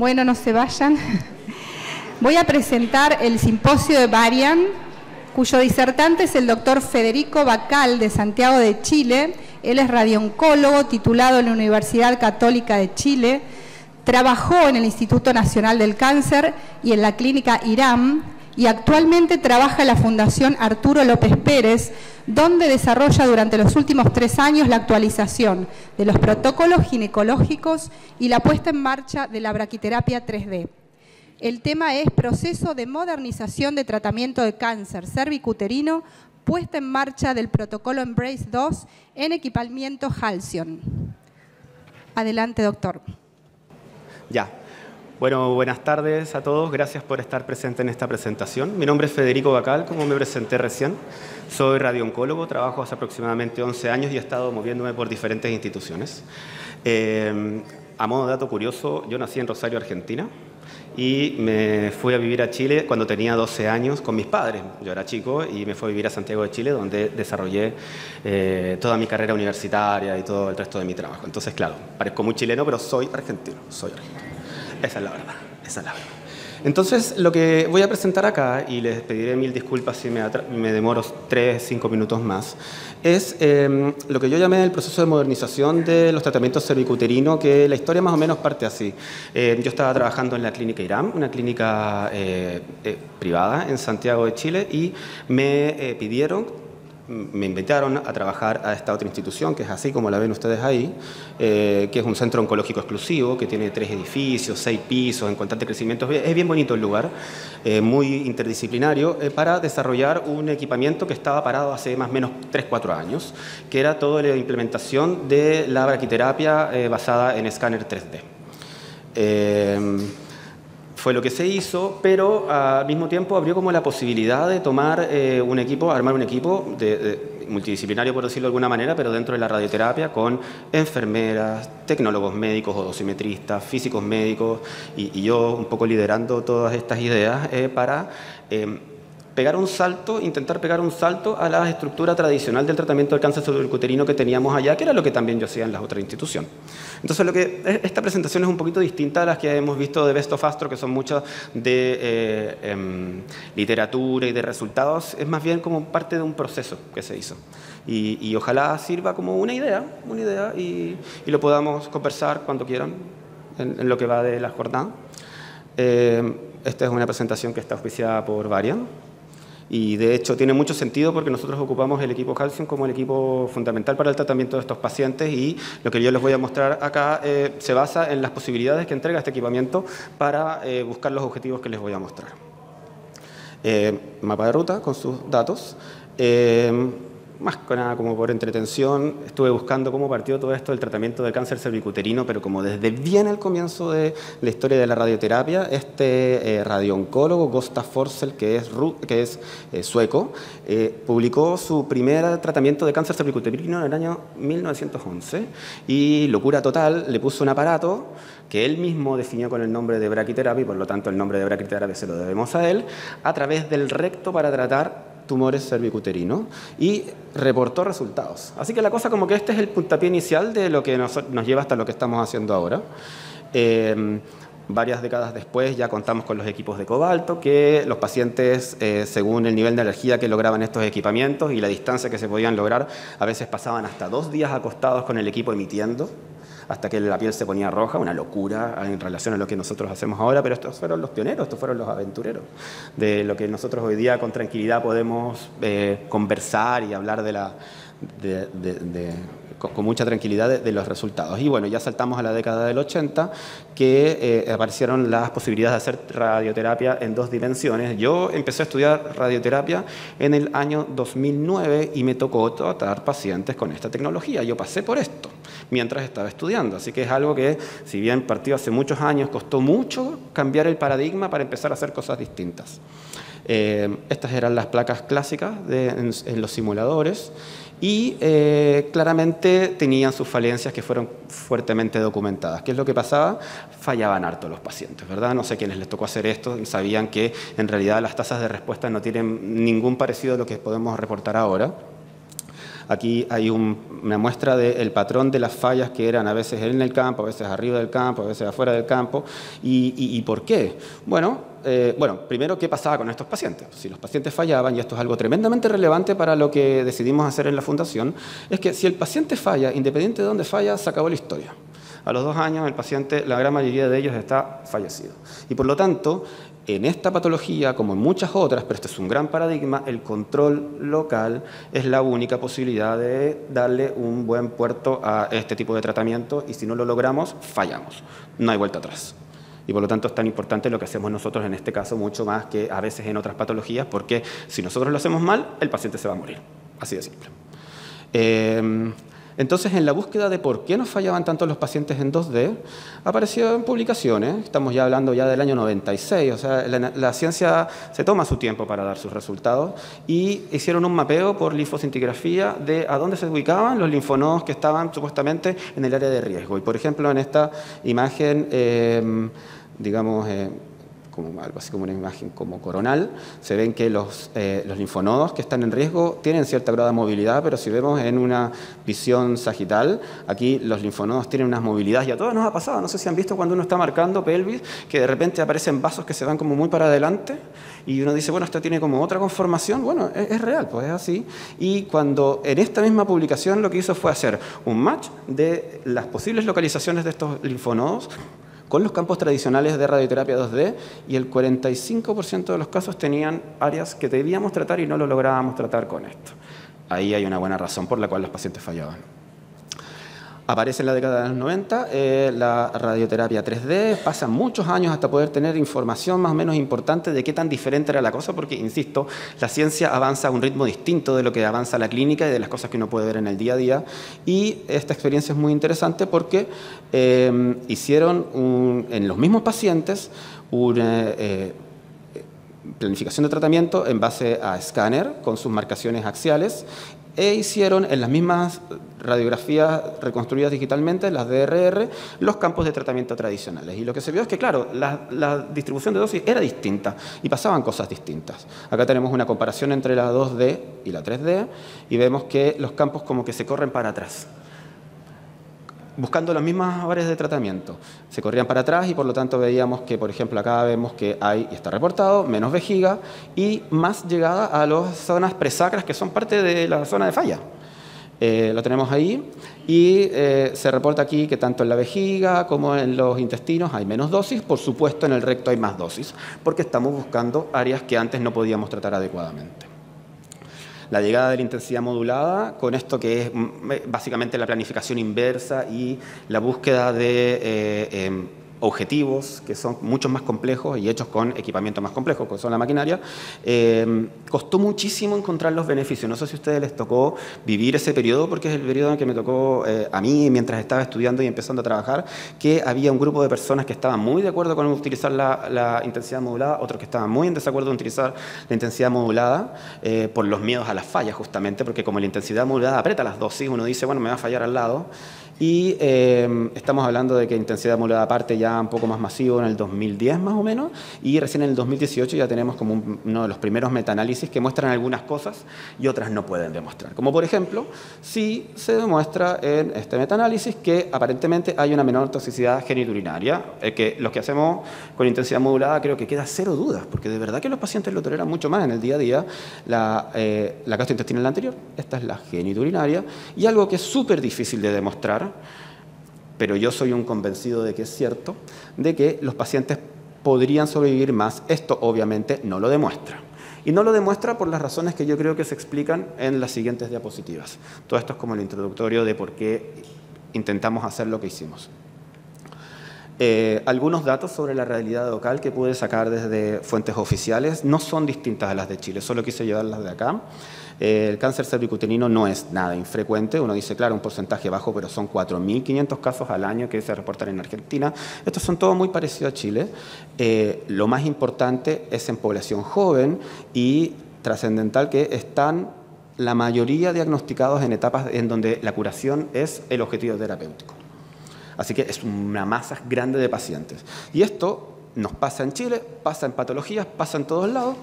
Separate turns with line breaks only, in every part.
Bueno, no se vayan. Voy a presentar el simposio de Varian, cuyo disertante es el doctor Federico Bacal, de Santiago de Chile. Él es radiooncólogo, titulado en la Universidad Católica de Chile. Trabajó en el Instituto Nacional del Cáncer y en la Clínica IRAM, y actualmente trabaja en la Fundación Arturo López Pérez, donde desarrolla durante los últimos 3 años la actualización de los protocolos ginecológicos y la puesta en marcha de la braquiterapia 3D. El tema es proceso de modernización de tratamiento de cáncer cervicuterino, puesta en marcha del protocolo Embrace 2 en equipamiento Halcyon. Adelante, doctor.
Ya. Bueno, buenas tardes a todos. Gracias por estar presente en esta presentación. Mi nombre es Federico Bacal, como me presenté recién. Soy radiooncólogo, trabajo hace aproximadamente 11 años y he estado moviéndome por diferentes instituciones. A modo de dato curioso, yo nací en Rosario, Argentina, y me fui a vivir a Chile cuando tenía 12 años con mis padres. Yo era chico y me fui a vivir a Santiago de Chile, donde desarrollé toda mi carrera universitaria y todo el resto de mi trabajo. Entonces, claro, parezco muy chileno, pero soy argentino. Esa es la verdad, esa es la verdad. Entonces, lo que voy a presentar acá, y les pediré mil disculpas si me demoro 3-5 minutos más, es lo que yo llamé el proceso de modernización de los tratamientos cervicuterinos, que la historia más o menos parte así. Yo estaba trabajando en la clínica IRAM, una clínica privada en Santiago de Chile, y me invitaron a trabajar a esta otra institución, que es así como la ven ustedes ahí, que es un centro oncológico exclusivo, que tiene 3 edificios, 6 pisos, en constante crecimiento. Es bien bonito el lugar, muy interdisciplinario, para desarrollar un equipamiento que estaba parado hace más o menos 3-4 años, que era toda la implementación de la braquiterapia basada en escáner 3D. Fue lo que se hizo, pero al mismo tiempo abrió como la posibilidad de tomar un equipo, armar un equipo multidisciplinario, por decirlo de alguna manera, pero dentro de la radioterapia, con enfermeras, tecnólogos médicos o dosimetristas, físicos médicos, y yo un poco liderando todas estas ideas para intentar pegar un salto a la estructura tradicional del tratamiento del cáncer cervicuterino que teníamos allá, que era lo que también yo hacía en las otras instituciones. Entonces, esta presentación es un poquito distinta a las que hemos visto de Best of Astro, que son muchas de literatura y de resultados. Es más bien como parte de un proceso que se hizo. Y ojalá sirva como una idea y lo podamos conversar cuando quieran en lo que va de la jornada. Esta es una presentación que está auspiciada por Varian. Y de hecho tiene mucho sentido porque nosotros ocupamos el equipo Halcyon como el equipo fundamental para el tratamiento de estos pacientes, y lo que yo les voy a mostrar acá se basa en las posibilidades que entrega este equipamiento para buscar los objetivos que les voy a mostrar. Mapa de ruta con sus datos. Más que nada como por entretención, estuve buscando cómo partió todo esto del tratamiento del cáncer cervicuterino, pero como desde bien el comienzo de la historia de la radioterapia, este radiooncólogo, Gustaf Forsell, que es sueco, publicó su primer tratamiento de cáncer cervicuterino en el año 1911, y locura total, le puso un aparato que él mismo definió con el nombre de braquiterapia, y por lo tanto el nombre de braquiterapia se lo debemos a él, a través del recto para tratar tumores cervicuterinos, y reportó resultados. Así que la cosa como que este es el puntapié inicial de lo que nos lleva hasta lo que estamos haciendo ahora. Varias décadas después ya contamos con los equipos de cobalto, que los pacientes, según el nivel de alergia que lograban estos equipamientos y la distancia que se podían lograr, a veces pasaban hasta 2 días acostados con el equipo emitiendo, hasta que la piel se ponía roja, una locura en relación a lo que nosotros hacemos ahora, pero estos fueron los pioneros, estos fueron los aventureros, de lo que nosotros hoy día con tranquilidad podemos conversar y hablar con mucha tranquilidad de los resultados. Y bueno, ya saltamos a la década del 80, que aparecieron las posibilidades de hacer radioterapia en 2 dimensiones. Yo empecé a estudiar radioterapia en el año 2009 y me tocó tratar pacientes con esta tecnología. Yo pasé por esto mientras estaba estudiando, así que es algo que, si bien partió hace muchos años, costó mucho cambiar el paradigma para empezar a hacer cosas distintas. Estas eran las placas clásicas en los simuladores, y claramente tenían sus falencias que fueron fuertemente documentadas. ¿Qué es lo que pasaba? Fallaban harto los pacientes, ¿verdad? No sé quiénes les tocó hacer esto, sabían que en realidad las tasas de respuesta no tienen ningún parecido a lo que podemos reportar ahora. Aquí hay una muestra del patrón de las fallas que eran a veces en el campo, a veces arriba del campo, a veces afuera del campo. ¿Y por qué? Bueno, primero, ¿qué pasaba con estos pacientes? Si los pacientes fallaban, y esto es algo tremendamente relevante para lo que decidimos hacer en la fundación, es que si el paciente falla, independiente de dónde falla, se acabó la historia. A los 2 años el paciente, la gran mayoría de ellos está fallecido. Y por lo tanto, en esta patología, como en muchas otras, pero este es un gran paradigma, el control local es la única posibilidad de darle un buen puerto a este tipo de tratamiento, y si no lo logramos, fallamos. No hay vuelta atrás. Y por lo tanto es tan importante lo que hacemos nosotros en este caso, mucho más que a veces en otras patologías, porque si nosotros lo hacemos mal, el paciente se va a morir. Así de simple. Entonces, en la búsqueda de por qué nos fallaban tanto los pacientes en 2D, apareció en publicaciones, estamos ya hablando ya del año 96, o sea, la ciencia se toma su tiempo para dar sus resultados, y hicieron un mapeo por linfocintigrafía de a dónde se ubicaban los linfonodos que estaban supuestamente en el área de riesgo. Y, por ejemplo, en esta imagen, digamos, como algo así como una imagen como coronal, se ven que los linfonodos que están en riesgo tienen cierta grado de movilidad, pero si vemos en una visión sagital, aquí los linfonodos tienen unas movilidades, y a todos nos ha pasado, no sé si han visto cuando uno está marcando pelvis, que de repente aparecen vasos que se van como muy para adelante, y uno dice, bueno, esto tiene como otra conformación. Bueno, es real, pues es así. Y cuando en esta misma publicación lo que hizo fue hacer un match de las posibles localizaciones de estos linfonodos con los campos tradicionales de radioterapia 2D, y el 45% de los casos tenían áreas que debíamos tratar y no lo lográbamos tratar con esto. Ahí hay una buena razón por la cual los pacientes fallaban. Aparece en la década de los 90 la radioterapia 3D, pasan muchos años hasta poder tener información más o menos importante de qué tan diferente era la cosa, porque, insisto, la ciencia avanza a un ritmo distinto de lo que avanza la clínica y de las cosas que uno puede ver en el día a día. Y esta experiencia es muy interesante porque hicieron en los mismos pacientes una planificación de tratamiento en base a escáner con sus marcaciones axiales, e hicieron en las mismas radiografías reconstruidas digitalmente, las DRR, los campos de tratamiento tradicionales. Y lo que se vio es que, claro, la distribución de dosis era distinta y pasaban cosas distintas. Acá tenemos una comparación entre la 2D y la 3D, y vemos que los campos como que se corren para atrás, buscando las mismas áreas de tratamiento. Se corrían para atrás, y por lo tanto veíamos que, por ejemplo, acá vemos que hay, y está reportado, menos vejiga y más llegada a las zonas presacras, que son parte de la zona de falla. Lo tenemos ahí, y se reporta aquí que tanto en la vejiga como en los intestinos hay menos dosis. Por supuesto, en el recto hay más dosis, porque estamos buscando áreas que antes no podíamos tratar adecuadamente. La llegada de la intensidad modulada, con esto que es básicamente la planificación inversa y la búsqueda de objetivos que son mucho más complejos y hechos con equipamiento más complejo, como son la maquinaria, costó muchísimo encontrar los beneficios. No sé si a ustedes les tocó vivir ese periodo, porque es el periodo en que me tocó a mí mientras estaba estudiando y empezando a trabajar, que había un grupo de personas que estaban muy de acuerdo con utilizar la intensidad modulada, otros que estaban muy en desacuerdo en utilizar la intensidad modulada por los miedos a las fallas, justamente, porque como la intensidad modulada aprieta las dosis, uno dice, bueno, me va a fallar al lado. Y estamos hablando de que intensidad modulada parte ya un poco más masivo en el 2010 más o menos, y recién en el 2018 ya tenemos como uno de los primeros metaanálisis que muestran algunas cosas y otras no pueden demostrar. Como por ejemplo, sí se demuestra en este metaanálisis que aparentemente hay una menor toxicidad genitourinaria, que los que hacemos con intensidad modulada creo que queda cero dudas, porque de verdad que los pacientes lo toleran mucho más en el día a día. La gastrointestinal anterior, esta es la genitourinaria, y algo que es súper difícil de demostrar, pero yo soy un convencido de que es cierto, de que los pacientes podrían sobrevivir más. Esto obviamente no lo demuestra. Y no lo demuestra por las razones que yo creo que se explican en las siguientes diapositivas. Todo esto es como el introductorio de por qué intentamos hacer lo que hicimos. Algunos datos sobre la realidad local que pude sacar desde fuentes oficiales no son distintas a las de Chile, solo quise llevarlas de acá. El cáncer cervicuterino no es nada infrecuente, uno dice, claro, un porcentaje bajo, pero son 4.500 casos al año que se reportan en Argentina. Estos son todos muy parecidos a Chile. Lo más importante es en población joven y trascendental, que están la mayoría diagnosticados en etapas en donde la curación es el objetivo terapéutico. Así que es una masa grande de pacientes. Y esto nos pasa en Chile, pasa en patologías, pasa en todos lados.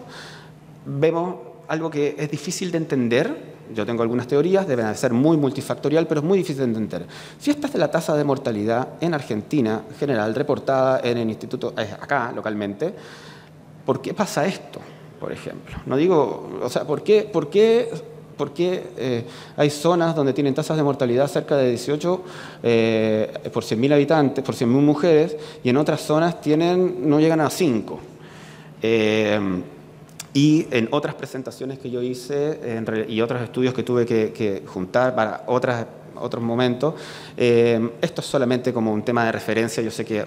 Vemos algo que es difícil de entender, yo tengo algunas teorías, deben ser muy multifactorial, pero es muy difícil de entender. Si esta es la tasa de mortalidad en Argentina, en general, reportada en el instituto, acá, localmente, ¿por qué pasa esto, por ejemplo? No digo, o sea, ¿por qué hay zonas donde tienen tasas de mortalidad cerca de 18 por 100.000 habitantes, por 100.000 mujeres, y en otras zonas no llegan a 5? Y en otras presentaciones que yo hice y otros estudios que tuve que juntar para otros momentos, esto es solamente como un tema de referencia. Yo sé que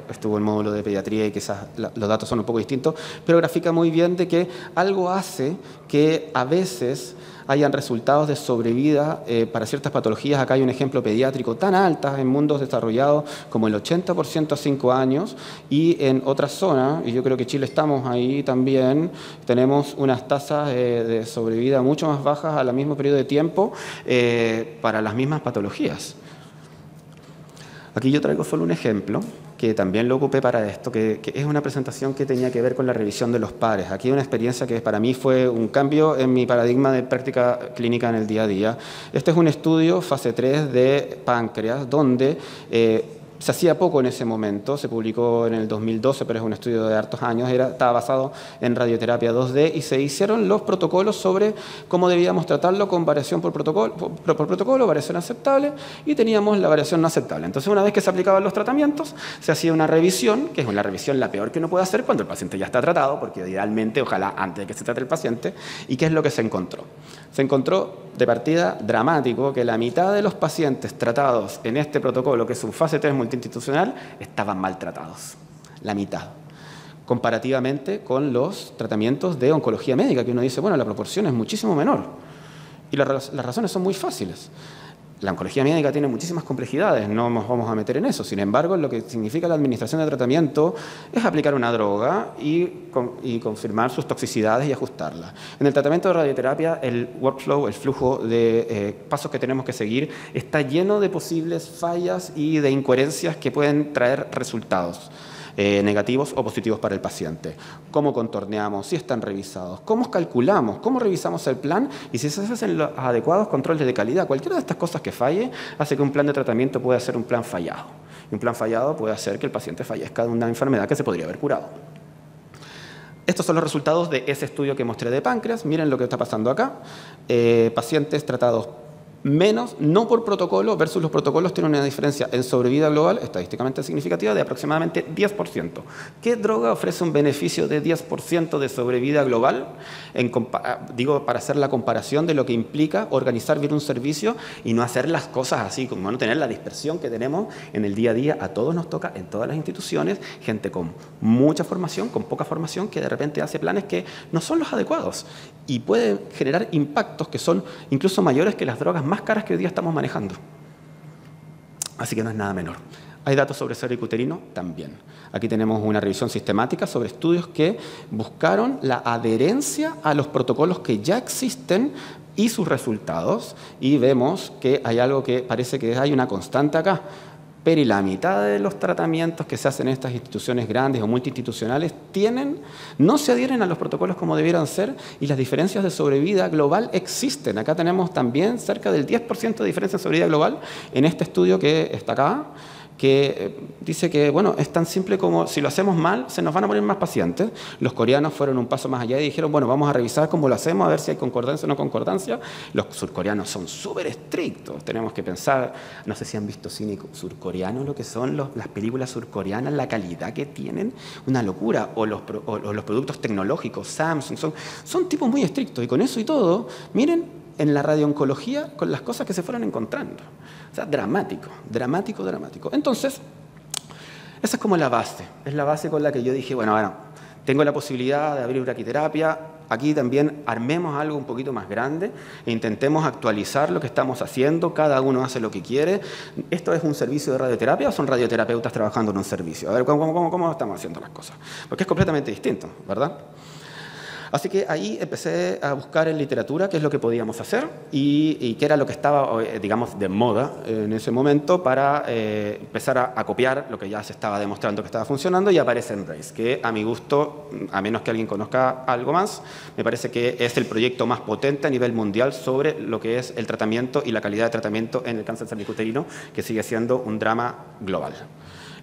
estuvo en el módulo de pediatría y quizás los datos son un poco distintos, pero grafica muy bien de que algo hace que a veces hayan resultados de sobrevida para ciertas patologías. Acá hay un ejemplo pediátrico tan altas en mundos desarrollados como el 80% a 5 años, y en otras zonas, y yo creo que Chile estamos ahí también, tenemos unas tasas de sobrevida mucho más bajas al mismo periodo de tiempo para las mismas patologías. Aquí yo traigo solo un ejemplo, que también lo ocupé para esto, que es una presentación que tenía que ver con la revisión de los pares. Aquí una experiencia que para mí fue un cambio en mi paradigma de práctica clínica en el día a día. Este es un estudio fase 3 de páncreas, donde se hacía poco en ese momento, se publicó en el 2012, pero es un estudio de hartos años, estaba basado en radioterapia 2D, y se hicieron los protocolos sobre cómo debíamos tratarlo con variación por protocolo, variación aceptable, y teníamos la variación no aceptable. Entonces, una vez que se aplicaban los tratamientos, se hacía una revisión, que es una revisión la peor que uno puede hacer cuando el paciente ya está tratado, porque idealmente, ojalá antes de que se trate el paciente. ¿Y qué es lo que se encontró? Se encontró de partida dramático que la mitad de los pacientes tratados en este protocolo, que es un fase 3 multiinstitucional, estaban maltratados. La mitad. Comparativamente con los tratamientos de oncología médica, que uno dice, bueno, la proporción es muchísimo menor. Y las razones son muy fáciles. La oncología médica tiene muchísimas complejidades, no nos vamos a meter en eso. Sin embargo, lo que significa la administración de tratamiento es aplicar una droga y confirmar sus toxicidades y ajustarlas. En el tratamiento de radioterapia, el workflow, el flujo de pasos que tenemos que seguir, está lleno de posibles fallas y de incoherencias que pueden traer resultados negativos o positivos para el paciente. ¿Cómo contorneamos? Si están revisados. ¿Cómo calculamos? ¿Cómo revisamos el plan? Y si se hacen los adecuados controles de calidad. Cualquiera de estas cosas que falle hace que un plan de tratamiento pueda ser un plan fallado. Y un plan fallado puede hacer que el paciente fallezca de una enfermedad que se podría haber curado. Estos son los resultados de ese estudio que mostré de páncreas. Miren lo que está pasando acá. Pacientes tratados menos, no por protocolo, versus los protocolos tienen una diferencia en sobrevida global estadísticamente significativa de aproximadamente 10%. ¿Qué droga ofrece un beneficio de 10% de sobrevida global? Digo, para hacer la comparación de lo que implica organizar bien un servicio y no hacer las cosas así, como no tener la dispersión que tenemos en el día a día. A todos nos toca, en todas las instituciones, gente con mucha formación, con poca formación, que de repente hace planes que no son los adecuados y puede generar impactos que son incluso mayores que las drogas más caras que hoy día estamos manejando. Así que no es nada menor. ¿Hay datos sobre cervicuterino? También. Aquí tenemos una revisión sistemática sobre estudios que buscaron la adherencia a los protocolos que ya existen y sus resultados, y vemos que hay algo que parece que hay una constante acá. Pero la mitad de los tratamientos que se hacen en estas instituciones grandes o multiinstitucionales no se adhieren a los protocolos como debieran ser, y las diferencias de sobrevida global existen. Acá tenemos también cerca del 10% de diferencia en sobrevida global en este estudio que está acá, que dice que, bueno, es tan simple como si lo hacemos mal, se nos van a morir más pacientes. Los coreanos fueron un paso más allá y dijeron, bueno, vamos a revisar cómo lo hacemos, a ver si hay concordancia o no concordancia. Los surcoreanos son súper estrictos, tenemos que pensar, no sé si han visto cine surcoreano, lo que son las películas surcoreanas, la calidad que tienen, una locura, o los productos tecnológicos, Samsung, son tipos muy estrictos, y con eso y todo, miren, en la radiooncología, con las cosas que se fueron encontrando. O sea, dramático, dramático, dramático. Entonces, esa es como la base. Es la base con la que yo dije, bueno, tengo la posibilidad de abrir braquiterapia. Aquí también armemos algo un poquito más grande e intentemos actualizar lo que estamos haciendo. Cada uno hace lo que quiere. ¿Esto es un servicio de radioterapia o son radioterapeutas trabajando en un servicio? A ver, ¿cómo estamos haciendo las cosas? Porque es completamente distinto, ¿verdad? Así que ahí empecé a buscar en literatura qué es lo que podíamos hacer y qué era lo que estaba, digamos, de moda en ese momento para empezar a copiar lo que ya se estaba demostrando que estaba funcionando, y aparece Embrace, que a mi gusto, a menos que alguien conozca algo más, me parece que es el proyecto más potente a nivel mundial sobre lo que es el tratamiento y la calidad de tratamiento en el cáncer cervicuterino, que sigue siendo un drama global.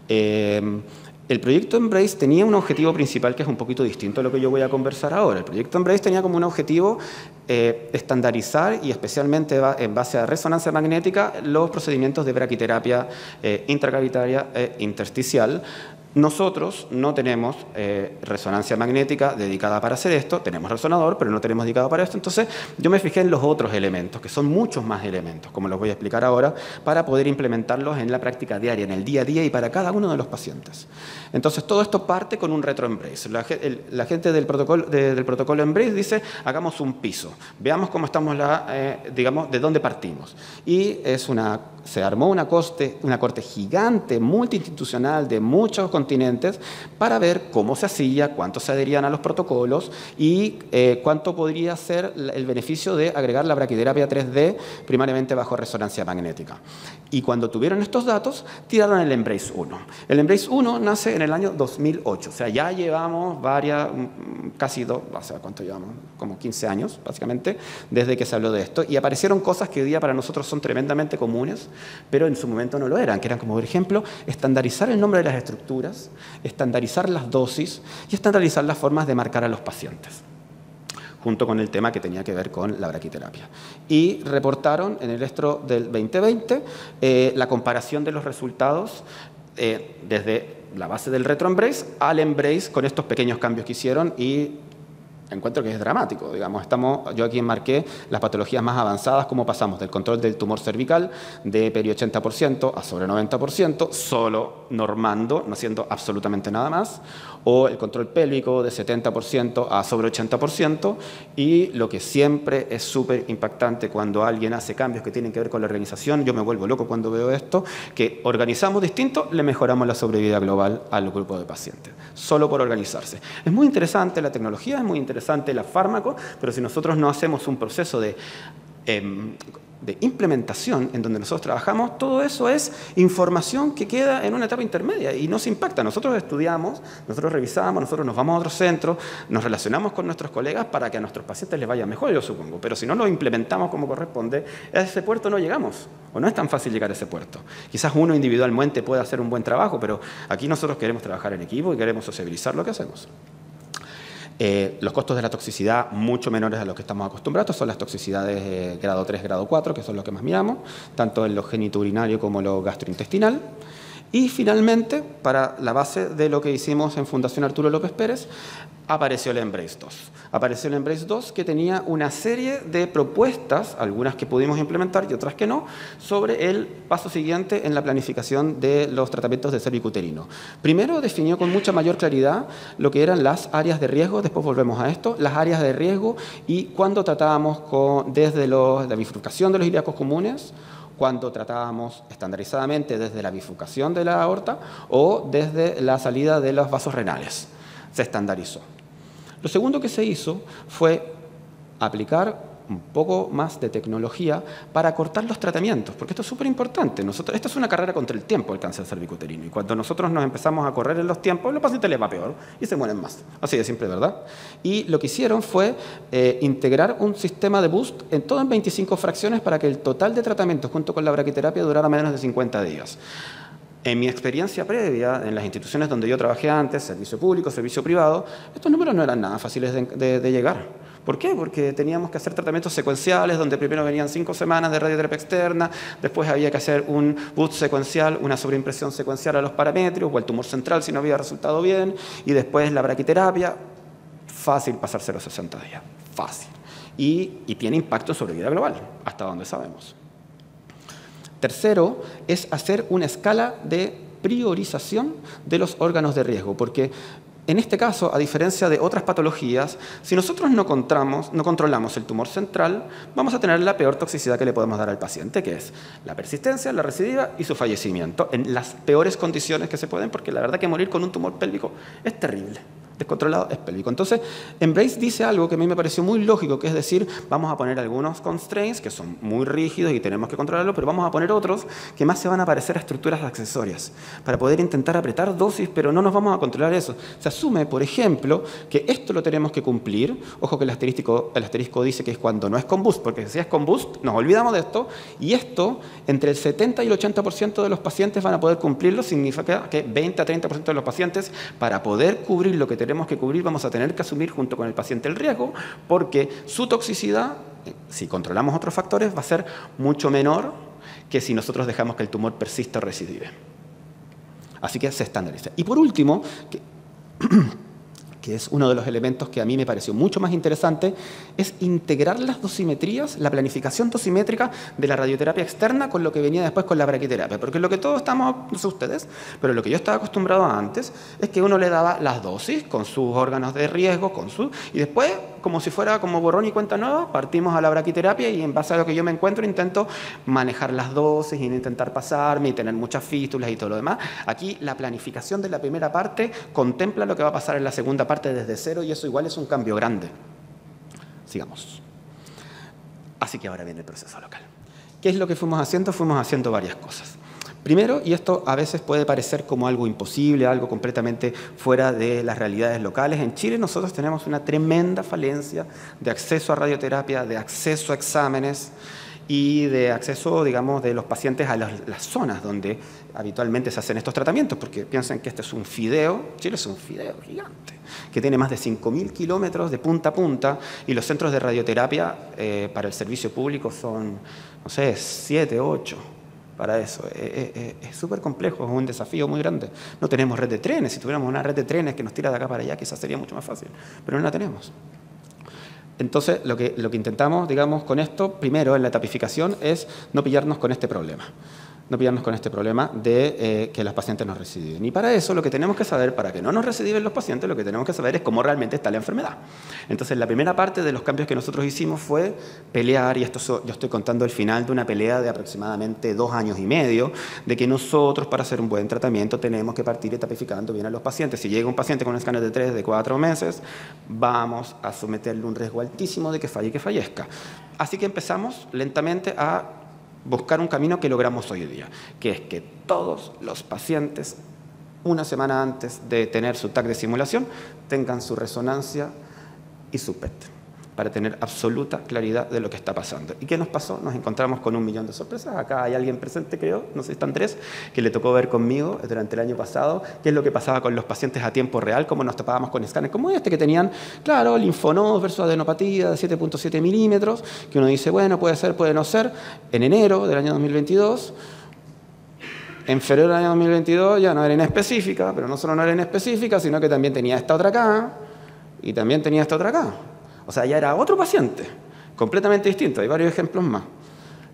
El proyecto Embrace tenía un objetivo principal que es un poquito distinto a lo que yo voy a conversar ahora. El proyecto Embrace tenía como un objetivo estandarizar, y especialmente en base a resonancia magnética, los procedimientos de braquiterapia intracavitaria e intersticial. Nosotros no tenemos resonancia magnética dedicada para hacer esto, tenemos resonador, pero no tenemos dedicado para esto. Entonces yo me fijé en los otros elementos, que son muchos más elementos, como los voy a explicar ahora, para poder implementarlos en la práctica diaria, en el día a día y para cada uno de los pacientes. Entonces todo esto parte con un retro Embrace. La gente del protocolo Embrace dice, hagamos un piso, veamos cómo estamos, digamos, de dónde partimos. Y se armó una corte gigante, multiinstitucional, de muchos continentes, para ver cómo se hacía, cuántos se adherían a los protocolos y cuánto podría ser el beneficio de agregar la braquiterapia 3D primariamente bajo resonancia magnética. Y cuando tuvieron estos datos, tiraron el Embrace 1. El Embrace 1 nace en el año 2008, o sea, ya llevamos ¿cuánto llevamos? Como 15 años, básicamente, desde que se habló de esto, y aparecieron cosas que hoy día para nosotros son tremendamente comunes, pero en su momento no lo eran, que eran como, por ejemplo, estandarizar el nombre de las estructuras, estandarizar las dosis y estandarizar las formas de marcar a los pacientes, junto con el tema que tenía que ver con la braquiterapia. Y reportaron en el ESTRO del 2020 la comparación de los resultados desde la base del retro Embrace al Embrace, con estos pequeños cambios que hicieron, y encuentro que es dramático. Digamos, yo aquí enmarqué las patologías más avanzadas, cómo pasamos del control del tumor cervical de peri 80% a sobre 90%, solo normando, no haciendo absolutamente nada más, o el control pélvico de 70% a sobre 80%, y lo que siempre es súper impactante cuando alguien hace cambios que tienen que ver con la organización, yo me vuelvo loco cuando veo esto, que organizamos distinto, le mejoramos la sobrevida global al grupo de pacientes, solo por organizarse. Es muy interesante la tecnología, es muy interesante los fármacos, pero si nosotros no hacemos un proceso de implementación en donde nosotros trabajamos, todo eso es información que queda en una etapa intermedia y no se impacta. Nosotros estudiamos, nosotros revisamos, nosotros nos vamos a otro centro, nos relacionamos con nuestros colegas para que a nuestros pacientes les vaya mejor, yo supongo, pero si no lo implementamos como corresponde, a ese puerto no llegamos, o no es tan fácil llegar a ese puerto. Quizás uno individualmente pueda hacer un buen trabajo, pero aquí nosotros queremos trabajar en equipo y queremos sociabilizar lo que hacemos. Los costos de la toxicidad mucho menores a los que estamos acostumbrados, son las toxicidades grado 3, grado 4, que son los que más miramos, tanto en lo genitourinario como lo gastrointestinal. Y finalmente, para la base de lo que hicimos en Fundación Arturo López Pérez, apareció el Embrace 2. Apareció el Embrace 2, que tenía una serie de propuestas, algunas que pudimos implementar y otras que no, sobre el paso siguiente en la planificación de los tratamientos de cervicuterino. Primero definió con mucha mayor claridad lo que eran las áreas de riesgo, después volvemos a esto, las áreas de riesgo y cuándo tratábamos desde la bifurcación de los ilíacos comunes, cuando tratábamos estandarizadamente desde la bifurcación de la aorta o desde la salida de los vasos renales. Se estandarizó. Lo segundo que se hizo fue aplicar un poco más de tecnología para cortar los tratamientos, porque esto es súper importante. Esta es una carrera contra el tiempo, el cáncer cervicuterino, y cuando nosotros nos empezamos a correr en los tiempos, los pacientes les va peor y se mueren más. Así de simple, ¿verdad? Y lo que hicieron fue integrar un sistema de boost en 25 fracciones para que el total de tratamientos junto con la braquiterapia durara menos de 50 días. En mi experiencia previa, en las instituciones donde yo trabajé antes, servicio público, servicio privado, estos números no eran nada fáciles de llegar. ¿Por qué? Porque teníamos que hacer tratamientos secuenciales donde primero venían 5 semanas de radioterapia externa, después había que hacer un boost secuencial, una sobreimpresión secuencial a los paramétricos o el tumor central si no había resultado bien, y después la braquiterapia. Fácil pasarse los 60 días, fácil. Y tiene impacto sobre vida global, hasta donde sabemos. Tercero, es hacer una escala de priorización de los órganos de riesgo, porque en este caso, a diferencia de otras patologías, si nosotros no controlamos el tumor central, vamos a tener la peor toxicidad que le podemos dar al paciente, que es la persistencia, la recidiva y su fallecimiento, en las peores condiciones que se pueden, porque la verdad que morir con un tumor pélvico es terrible. descontrolado es pélvico. Entonces, Embrace dice algo que a mí me pareció muy lógico, que es decir, vamos a poner algunos constraints que son muy rígidos y tenemos que controlarlo, pero vamos a poner otros que más se van a parecer a estructuras accesorias, para poder intentar apretar dosis, pero no nos vamos a controlar eso. Se asume, por ejemplo, que esto lo tenemos que cumplir. Ojo que el asterisco dice que es cuando no es con boost, porque si es con boost, nos olvidamos de esto, y esto, entre el 70 y el 80% de los pacientes van a poder cumplirlo, significa que 20 a 30% de los pacientes, para poder cubrir lo que tenemos que cubrir, vamos a tener que asumir junto con el paciente el riesgo, porque su toxicidad, si controlamos otros factores, va a ser mucho menor que si nosotros dejamos que el tumor persista o recidive. Así que se estandariza. Y por último, que es uno de los elementos que a mí me pareció mucho más interesante, es integrar las dosimetrías, la planificación dosimétrica de la radioterapia externa con lo que venía después con la braquiterapia. Porque lo que todos estamos, no sé ustedes, pero lo que yo estaba acostumbrado antes es que uno le daba las dosis con sus órganos de riesgo, y después, como si fuera como borrón y cuenta nueva, partimos a la braquiterapia y en base a lo que yo me encuentro intento manejar las dosis y no intentar pasarme y tener muchas fístulas y todo lo demás. Aquí la planificación de la primera parte contempla lo que va a pasar en la segunda parte desde cero, y eso igual es un cambio grande. Sigamos. Así que ahora viene el proceso local. ¿Qué es lo que fuimos haciendo? Fuimos haciendo varias cosas. Primero, y esto a veces puede parecer como algo imposible, algo completamente fuera de las realidades locales, en Chile nosotros tenemos una tremenda falencia de acceso a radioterapia, de acceso a exámenes y de acceso, digamos, de los pacientes a las zonas donde habitualmente se hacen estos tratamientos, porque piensen que este es un fideo, Chile es un fideo gigante, que tiene más de 5.000 kilómetros de punta a punta, y los centros de radioterapia para el servicio público son, no sé, 7, 8. Para eso. Es súper complejo, es un desafío muy grande. No tenemos red de trenes. Si tuviéramos una red de trenes que nos tira de acá para allá, quizás sería mucho más fácil, pero no la tenemos. Entonces, lo que intentamos, digamos, con esto, primero en la tapificación, es no pillarnos con este problema. No pillarnos con este problema de que los pacientes nos recidiven. Y para eso, lo que tenemos que saber, para que no nos recidiven los pacientes, lo que tenemos que saber es cómo realmente está la enfermedad. Entonces, la primera parte de los cambios que nosotros hicimos fue pelear, y esto yo estoy contando el final de una pelea de aproximadamente 2 años y medio, de que nosotros, para hacer un buen tratamiento, tenemos que partir etapificando bien a los pacientes. Si llega un paciente con un escáner de 3, de 4 meses, vamos a someterle un riesgo altísimo de que falle y que fallezca. Así que empezamos lentamente a buscar un camino que logramos hoy día, que es que todos los pacientes, una semana antes de tener su TAC de simulación, tengan su resonancia y su PET, para tener absoluta claridad de lo que está pasando. ¿Y qué nos pasó? Nos encontramos con 1 millón de sorpresas. Acá hay alguien presente, creo, no sé si está Andrés, que le tocó ver conmigo durante el año pasado qué es lo que pasaba con los pacientes a tiempo real, cómo nos topábamos con escáneres como este, que tenían, claro, linfonodos versus adenopatía de 7.7 milímetros, que uno dice, bueno, puede ser, puede no ser. En enero del año 2022, en febrero del año 2022 ya no era inespecífica, pero no solo no era inespecífica, sino que también tenía esta otra acá y también tenía esta otra acá. O sea, ya era otro paciente, completamente distinto. Hay varios ejemplos más.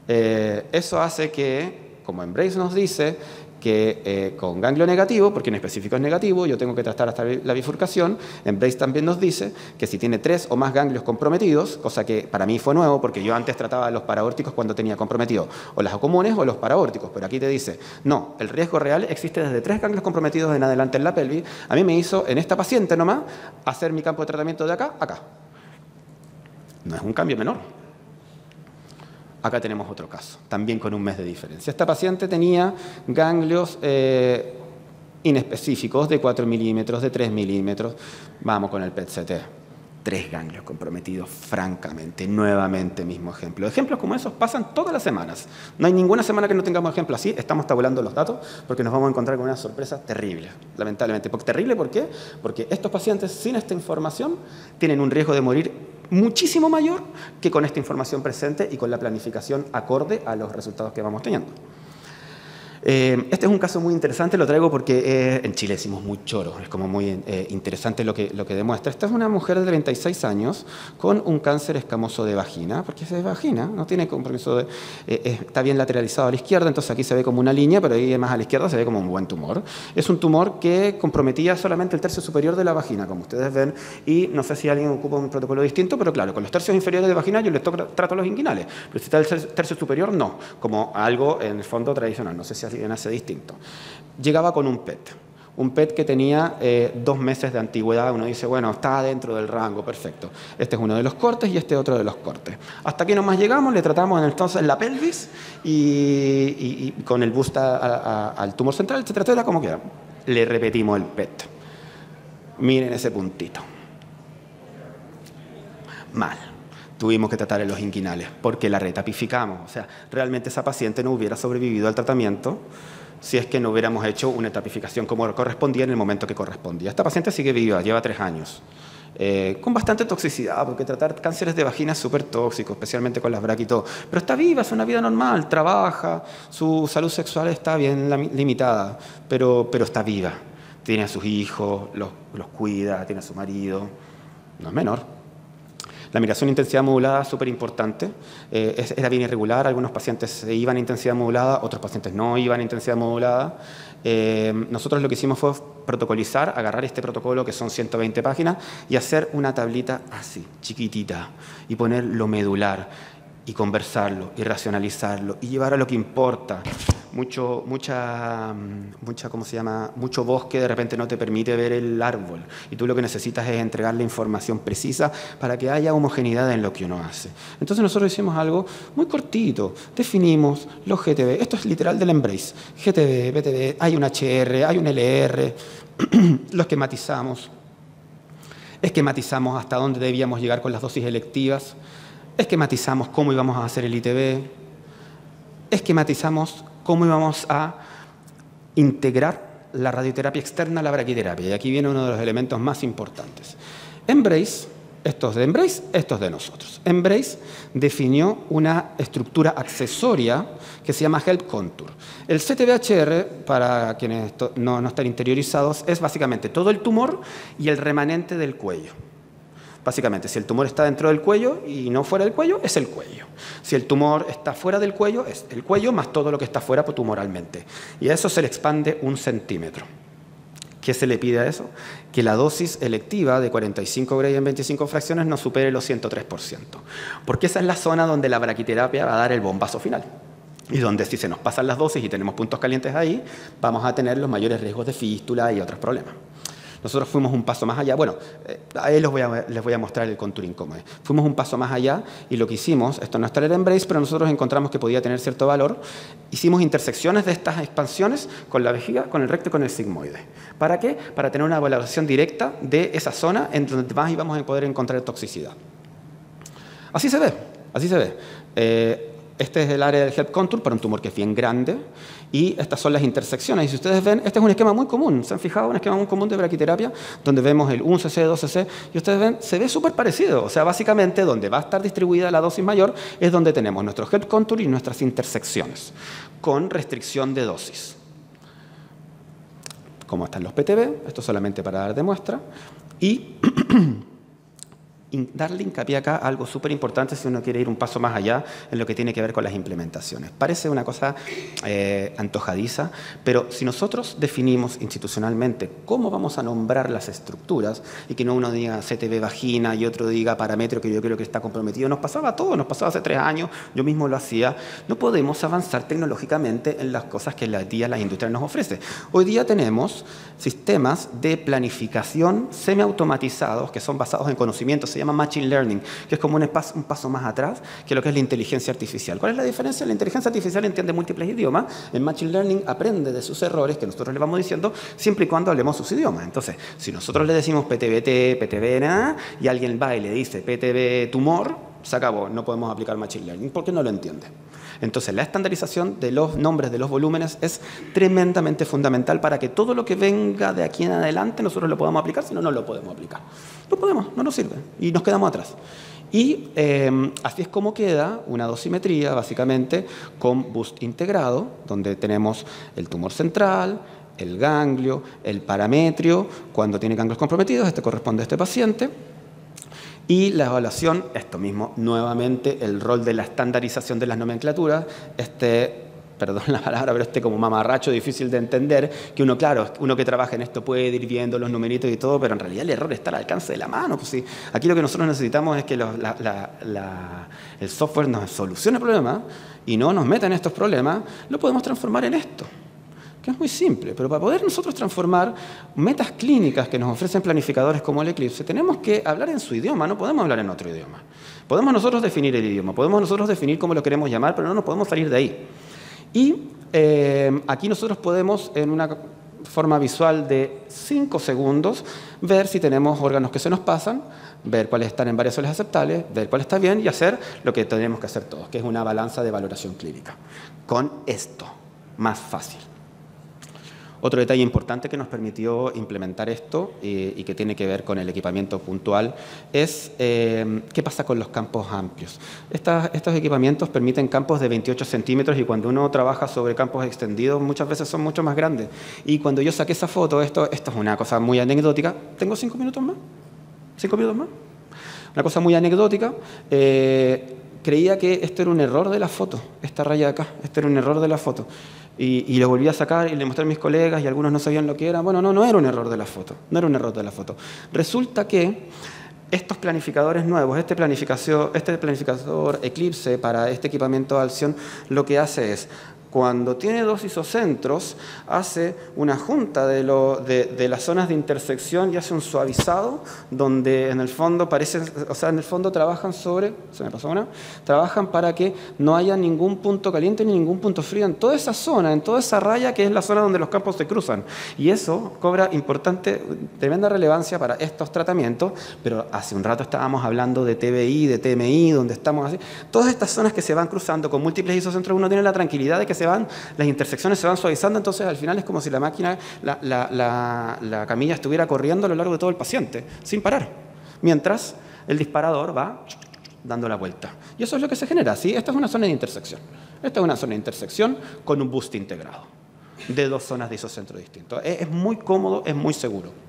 Eso hace que, como Embrace nos dice, que con ganglio negativo, porque en específico es negativo, yo tengo que tratar hasta la bifurcación. Embrace también nos dice que si tiene 3 o más ganglios comprometidos, cosa que para mí fue nuevo, porque yo antes trataba los paraórticos cuando tenía comprometido o las comunes o los paraórticos, pero aquí te dice, no, el riesgo real existe desde 3 ganglios comprometidos en adelante en la pelvis. A mí me hizo, en esta paciente nomás, hacer mi campo de tratamiento de acá a acá. No es un cambio menor. Acá tenemos otro caso, también con 1 mes de diferencia. Esta paciente tenía ganglios inespecíficos de 4 milímetros, de 3 milímetros. Vamos con el PET-CT. 3 ganglios comprometidos, francamente, nuevamente mismo ejemplo. Ejemplos como esos pasan todas las semanas. No hay ninguna semana que no tengamos ejemplos así. Estamos tabulando los datos porque nos vamos a encontrar con una sorpresa terrible, lamentablemente. ¿Terrible por qué? Porque estos pacientes sin esta información tienen un riesgo de morir muchísimo mayor que con esta información presente y con la planificación acorde a los resultados que vamos teniendo. Este es un caso muy interesante, lo traigo porque en Chile decimos muy choro, es como muy interesante lo que demuestra. Esta es una mujer de 36 años con un cáncer escamoso de vagina, porque es de vagina, no tiene compromiso está bien lateralizado a la izquierda, entonces aquí se ve como una línea, pero ahí más a la izquierda se ve como un buen tumor. Es un tumor que comprometía solamente el tercio superior de la vagina, como ustedes ven, y no sé si alguien ocupa un protocolo distinto, pero claro, con los tercios inferiores de vagina yo les trato los inguinales, pero si está el tercio superior, no, como algo en el fondo tradicional, no sé si alguien hace distinto. Llegaba con un PET. Un PET que tenía 2 meses de antigüedad. Uno dice, bueno, está dentro del rango, perfecto. Este es uno de los cortes y este otro de los cortes. Hasta aquí nomás llegamos, le tratamos entonces la pelvis y con el boost al tumor central, etcétera, como quiera. Le repetimos el PET. Miren ese puntito. Mal. Tuvimos que tratar en los inguinales porque la retapificamos. O sea, realmente esa paciente no hubiera sobrevivido al tratamiento si es que no hubiéramos hecho una tapificación como correspondía en el momento que correspondía. Esta paciente sigue viva, lleva 3 años. Con bastante toxicidad, porque tratar cánceres de vagina es súper tóxico, especialmente con las braquis y todo. Pero está viva, es una vida normal, trabaja, su salud sexual está bien limitada, pero está viva. Tiene a sus hijos, los cuida, tiene a su marido, no es menor. La migración intensidad modulada es súper importante. Era bien irregular, algunos pacientes se iban a intensidad modulada, otros pacientes no iban a intensidad modulada. Nosotros lo que hicimos fue protocolizar, agarrar este protocolo que son 120 páginas y hacer una tablita así, chiquitita, y poner lo medular, y conversarlo, y racionalizarlo, y llevar a lo que importa. Mucho bosque de repente no te permite ver el árbol y tú lo que necesitas es entregarle información precisa para que haya homogeneidad en lo que uno hace. Entonces nosotros hicimos algo muy cortito, definimos los GTB, esto es literal del Embrace, GTB, BTB, hay un HR, hay un LR, lo esquematizamos hasta dónde debíamos llegar con las dosis electivas, esquematizamos cómo íbamos a hacer el ITB, esquematizamos cómo íbamos a integrar la radioterapia externa a la braquiterapia. Y aquí viene uno de los elementos más importantes. Embrace, esto es de Embrace, esto es de nosotros. Embrace definió una estructura accesoria que se llama Help Contour. El CTBHR, para quienes no están interiorizados, es básicamente todo el tumor y el remanente del cuello. Básicamente, si el tumor está dentro del cuello y no fuera del cuello, es el cuello. Si el tumor está fuera del cuello, es el cuello más todo lo que está fuera tumoralmente. Y a eso se le expande 1 centímetro. ¿Qué se le pide a eso? Que la dosis electiva de 45 Gray en 25 fracciones no supere los 103%. Porque esa es la zona donde la braquiterapia va a dar el bombazo final. Y donde si se nos pasan las dosis y tenemos puntos calientes ahí, vamos a tener los mayores riesgos de fístula y otros problemas. Nosotros fuimos un paso más allá. Bueno, ahí les voy a mostrar el contouring cómo es. Fuimos un paso más allá y lo que hicimos, esto no está en el Embrace, pero nosotros encontramos que podía tener cierto valor. Hicimos intersecciones de estas expansiones con la vejiga, con el recto y con el sigmoide. ¿Para qué? Para tener una valoración directa de esa zona en donde más íbamos a poder encontrar toxicidad. Así se ve, así se ve. Este es el área del Help Contour para un tumor que es bien grande y estas son las intersecciones. Y si ustedes ven, este es un esquema muy común. ¿Se han fijado? Un esquema muy común de braquiterapia donde vemos el 1cc, 2cc y ustedes ven, se ve súper parecido. O sea, básicamente donde va a estar distribuida la dosis mayor es donde tenemos nuestro Help Contour y nuestras intersecciones con restricción de dosis. ¿Cómo están los PTB? Esto solamente para dar de muestra. Y darle hincapié acá a algo súper importante si uno quiere ir un paso más allá en lo que tiene que ver con las implementaciones. Parece una cosa antojadiza, pero si nosotros definimos institucionalmente cómo vamos a nombrar las estructuras y que no uno diga CTB vagina y otro diga parámetro que yo creo que está comprometido, nos pasaba todo, nos pasaba hace 3 años, yo mismo lo hacía, no podemos avanzar tecnológicamente en las cosas que hoy día la industria nos ofrece. Hoy día tenemos sistemas de planificación semiautomatizados que son basados en conocimiento, se llama Machine Learning, que es como un paso más atrás que lo que es la inteligencia artificial. ¿Cuál es la diferencia? La inteligencia artificial entiende múltiples idiomas, el Machine Learning aprende de sus errores que nosotros le vamos diciendo siempre y cuando hablemos sus idiomas. Entonces, si nosotros le decimos PTBT, PTBNA y alguien va y le dice PTB tumor, se acabó, no podemos aplicar Machine Learning porque no lo entiende. Entonces, la estandarización de los nombres de los volúmenes es tremendamente fundamental para que todo lo que venga de aquí en adelante nosotros lo podamos aplicar, si no, no lo podemos aplicar. No podemos, no nos sirve y nos quedamos atrás. Y así es como queda una dosimetría, básicamente, con boost integrado, donde tenemos el tumor central, el ganglio, el parametrio, cuando tiene ganglios comprometidos, este corresponde a este paciente. Y la evaluación, esto mismo, nuevamente, el rol de la estandarización de las nomenclaturas, perdón la palabra, pero como mamarracho difícil de entender, que uno, claro, uno que trabaja en esto puede ir viendo los numeritos y todo, pero en realidad el error está al alcance de la mano. Pues sí. Aquí lo que nosotros necesitamos es que el software nos solucione el problema y no nos meta en estos problemas, lo podemos transformar en esto. que es muy simple, pero para poder nosotros transformar metas clínicas que nos ofrecen planificadores como el Eclipse, tenemos que hablar en su idioma, no podemos hablar en otro idioma. Podemos nosotros definir el idioma, podemos nosotros definir cómo lo queremos llamar, pero no nos podemos salir de ahí. Y aquí nosotros podemos, en una forma visual de 5 segundos, ver si tenemos órganos que se nos pasan, ver cuáles están en variaciones aceptables, ver cuál está bien y hacer lo que tenemos que hacer todos, que es una balanza de valoración clínica. Con esto, más fácil. Otro detalle importante que nos permitió implementar esto y que tiene que ver con el equipamiento puntual es qué pasa con los campos amplios. Estos equipamientos permiten campos de 28 centímetros y cuando uno trabaja sobre campos extendidos muchas veces son mucho más grandes. Y cuando yo saqué esa foto, esto es una cosa muy anecdótica. ¿Tengo 5 minutos más? ¿5 minutos más? Una cosa muy anecdótica. Creía que esto era un error de la foto, esta raya de acá, este era un error de la foto. Y lo volví a sacar y le mostré a mis colegas y algunos no sabían lo que era. Bueno, no era un error de la foto, no era un error de la foto. Resulta que estos planificadores nuevos, este planificador Eclipse para este equipamiento Alcyon, lo que hace es, cuando tiene 2 isocentros, hace una junta de las zonas de intersección y hace un suavizado donde en el fondo trabajan sobre, se me pasó una, trabajan para que no haya ningún punto caliente ni ningún punto frío en toda esa zona, en toda esa raya que es la zona donde los campos se cruzan. Y eso cobra tremenda relevancia para estos tratamientos, pero hace un rato estábamos hablando de TBI, de TMI, donde estamos así. Todas estas zonas que se van cruzando con múltiples isocentros, uno tiene la tranquilidad de que las intersecciones se van suavizando, entonces al final es como si la máquina, la camilla estuviera corriendo a lo largo de todo el paciente, sin parar, mientras el disparador va dando la vuelta. Y eso es lo que se genera, ¿sí? Esta es una zona de intersección. Esta es una zona de intersección con un boost integrado de 2 zonas de isocentro distintos. Es muy cómodo, es muy seguro.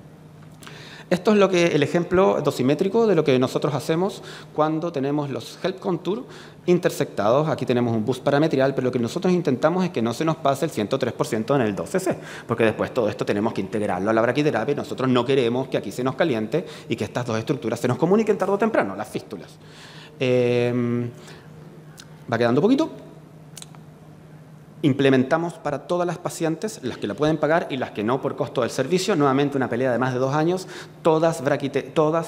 Esto es el ejemplo dosimétrico de lo que nosotros hacemos cuando tenemos los Help Contour intersectados. Aquí tenemos un boost parametrial, pero lo que nosotros intentamos es que no se nos pase el 103% en el 2cc, porque después todo esto tenemos que integrarlo a la braquiterapia y nosotros no queremos que aquí se nos caliente y que estas 2 estructuras se nos comuniquen tarde o temprano, las fístulas. Va quedando poquito. Implementamos para todas las pacientes, las que la pueden pagar y las que no por costo del servicio, nuevamente una pelea de más de 2 años, todas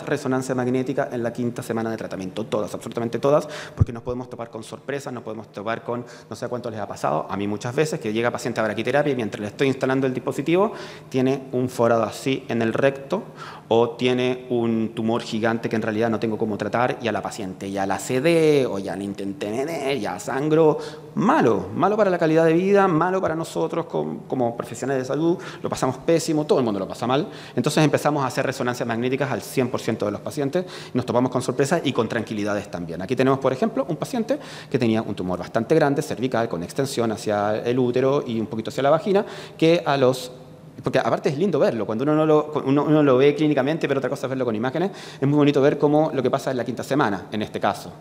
resonancia magnética en la 5ª semana de tratamiento, todas, absolutamente todas, porque nos podemos topar con sorpresas, nos podemos topar con, no sé cuánto les ha pasado, a mí muchas veces, que llega paciente a braquiterapia y mientras le estoy instalando el dispositivo, tiene un forado así en el recto o tiene un tumor gigante que en realidad no tengo cómo tratar y a la paciente ya la sedé o ya la intenté meter, ya sangro, malo para la calidad de vida, malo para nosotros como profesionales de salud, lo pasamos pésimo, todo el mundo lo pasa mal. Entonces empezamos a hacer resonancias magnéticas al 100% de los pacientes, nos topamos con sorpresas y con tranquilidades también. Aquí tenemos, por ejemplo, un paciente que tenía un tumor bastante grande, cervical, con extensión hacia el útero y un poquito hacia la vagina, que porque aparte es lindo verlo, cuando uno lo ve clínicamente, pero otra cosa es verlo con imágenes, es muy bonito ver cómo lo que pasa en la 5ª semana, en este caso.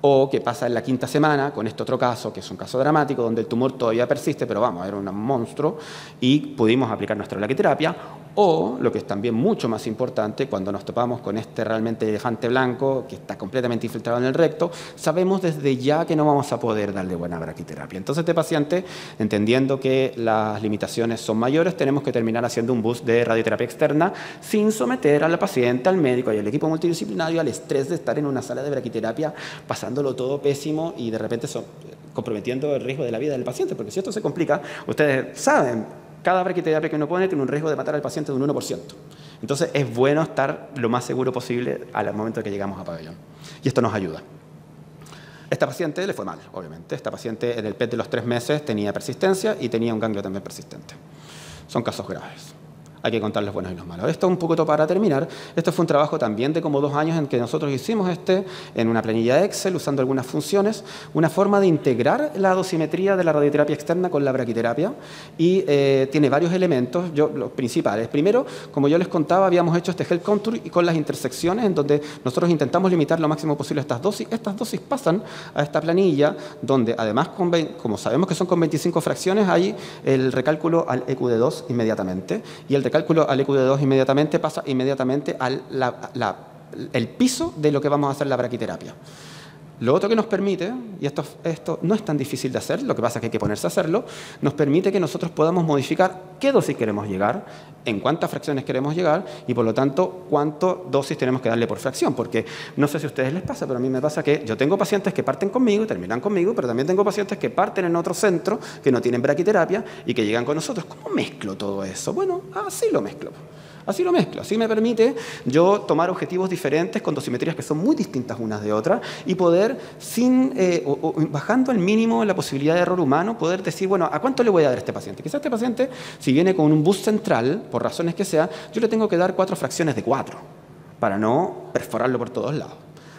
O que pasa en la 5ª semana con este otro caso, que es un caso dramático, donde el tumor todavía persiste, pero vamos, era un monstruo, y pudimos aplicar nuestra braquiterapia. O, lo que es también mucho más importante, cuando nos topamos con este realmente elefante blanco, que está completamente infiltrado en el recto, sabemos desde ya que no vamos a poder darle buena braquiterapia. Entonces, este paciente, entendiendo que las limitaciones son mayores, tenemos que terminar haciendo un boost de radioterapia externa, sin someter a la paciente, al médico y al equipo multidisciplinario al estrés de estar en una sala de braquiterapia, pasándolo todo pésimo y de repente comprometiendo el riesgo de la vida del paciente, porque si esto se complica, ustedes saben, cada braquiterapia que uno pone tiene un riesgo de matar al paciente de un 1%. Entonces es bueno estar lo más seguro posible al momento de que llegamos a pabellón. Y esto nos ayuda. Esta paciente le fue mal, obviamente. Esta paciente en el PET de los 3 meses tenía persistencia y tenía un ganglio también persistente. Son casos graves. Hay que contar los buenos y los malos. Esto un poquito para terminar. Esto fue un trabajo también de como 2 años en que nosotros hicimos en una planilla Excel, usando algunas funciones, una forma de integrar la dosimetría de la radioterapia externa con la braquiterapia y tiene varios elementos, los principales. Primero, como yo les contaba, habíamos hecho este Help Contour y con las intersecciones en donde nosotros intentamos limitar lo máximo posible estas dosis. Estas dosis pasan a esta planilla donde además, como sabemos que son con 25 fracciones, hay el recálculo al EQ de 2 inmediatamente y el cálculo al EQ de 2 inmediatamente pasa inmediatamente al el piso de lo que vamos a hacer la braquiterapia. Lo otro que nos permite, y esto no es tan difícil de hacer, lo que pasa es que hay que ponerse a hacerlo, nos permite que nosotros podamos modificar qué dosis queremos llegar, en cuántas fracciones queremos llegar y por lo tanto cuántas dosis tenemos que darle por fracción. Porque no sé si a ustedes les pasa, pero a mí me pasa que yo tengo pacientes que parten conmigo y terminan conmigo, pero también tengo pacientes que parten en otro centro, que no tienen braquiterapia y que llegan con nosotros. ¿Cómo mezclo todo eso? Bueno, así lo mezclo. Así me permite yo tomar objetivos diferentes con dosimetrías que son muy distintas unas de otras y poder, bajando al mínimo la posibilidad de error humano, poder decir, bueno, ¿a cuánto le voy a dar a este paciente? Quizás este paciente, si viene con un bus central, por razones que sea, yo le tengo que dar 4 fracciones de 4 para no perforarlo por todos lados.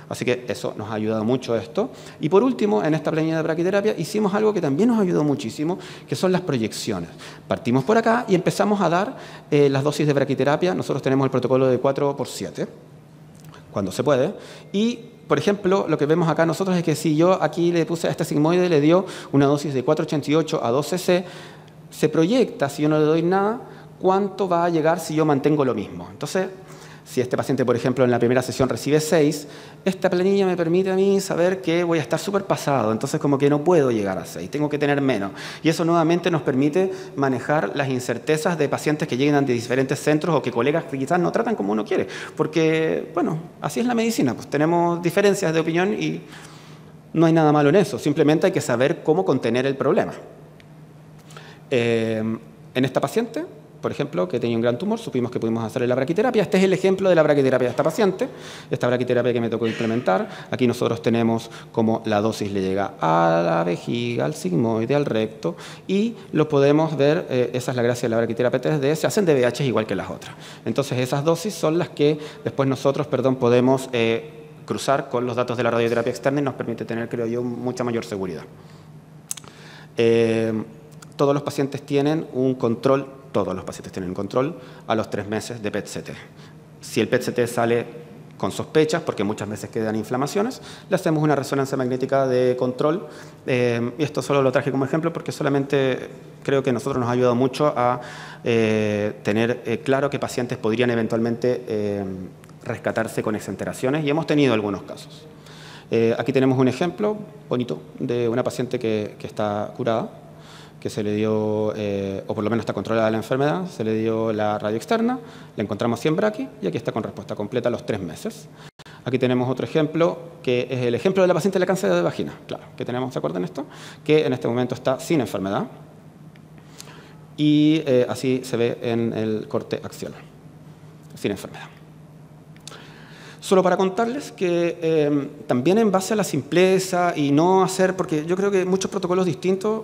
Así que eso nos ha ayudado mucho esto. Y por último, en esta planilla de braquiterapia hicimos algo que también nos ayudó muchísimo, que son las proyecciones. Partimos por acá y empezamos a dar las dosis de braquiterapia. Nosotros tenemos el protocolo de 4×7, cuando se puede. Y, por ejemplo, lo que vemos acá nosotros es que si yo aquí le puse a este sigmoide, le dio una dosis de 4,88 a 12 C, se proyecta, si yo no le doy nada, cuánto va a llegar si yo mantengo lo mismo. Entonces, si este paciente, por ejemplo, en la primera sesión recibe 6, esta planilla me permite a mí saber que voy a estar súper pasado, entonces como que no puedo llegar a 6, tengo que tener menos. Y eso nuevamente nos permite manejar las incertezas de pacientes que llegan de diferentes centros o que colegas que quizás no tratan como uno quiere. Porque, bueno, así es la medicina, pues tenemos diferencias de opinión y no hay nada malo en eso, simplemente hay que saber cómo contener el problema. En esta paciente, por ejemplo, que tenía un gran tumor, supimos que pudimos hacerle la braquiterapia. Este es el ejemplo de la braquiterapia de esta paciente, esta braquiterapia que me tocó implementar. Aquí nosotros tenemos cómo la dosis le llega a la vejiga, al sigmoide, al recto, y lo podemos ver, esa es la gracia de la braquiterapia 3D, se hacen DBH igual que las otras. Entonces, esas dosis son las que después nosotros, podemos cruzar con los datos de la radioterapia externa y nos permite tener, creo yo, mucha mayor seguridad. Todos los pacientes tienen un control. Todos los pacientes tienen un control a los 3 meses de PET-CT. Si el PET-CT sale con sospechas, porque muchas veces quedan inflamaciones, le hacemos una resonancia magnética de control. Y esto solo lo traje como ejemplo porque solamente creo que a nosotros nos ha ayudado mucho a tener claro que pacientes podrían eventualmente rescatarse con exenteraciones y hemos tenido algunos casos. Aquí tenemos un ejemplo bonito de una paciente que está curada, que se le dio, o por lo menos está controlada la enfermedad, se le dio la radio externa, la encontramos 100 braqui y aquí está con respuesta completa a los 3 meses. Aquí tenemos otro ejemplo, que es el ejemplo de la paciente de cáncer de vagina, claro, que tenemos, ¿se acuerdan esto? Que en este momento está sin enfermedad y así se ve en el corte axial, sin enfermedad. Solo para contarles que también en base a la simpleza y no hacer, porque yo creo que muchos protocolos distintos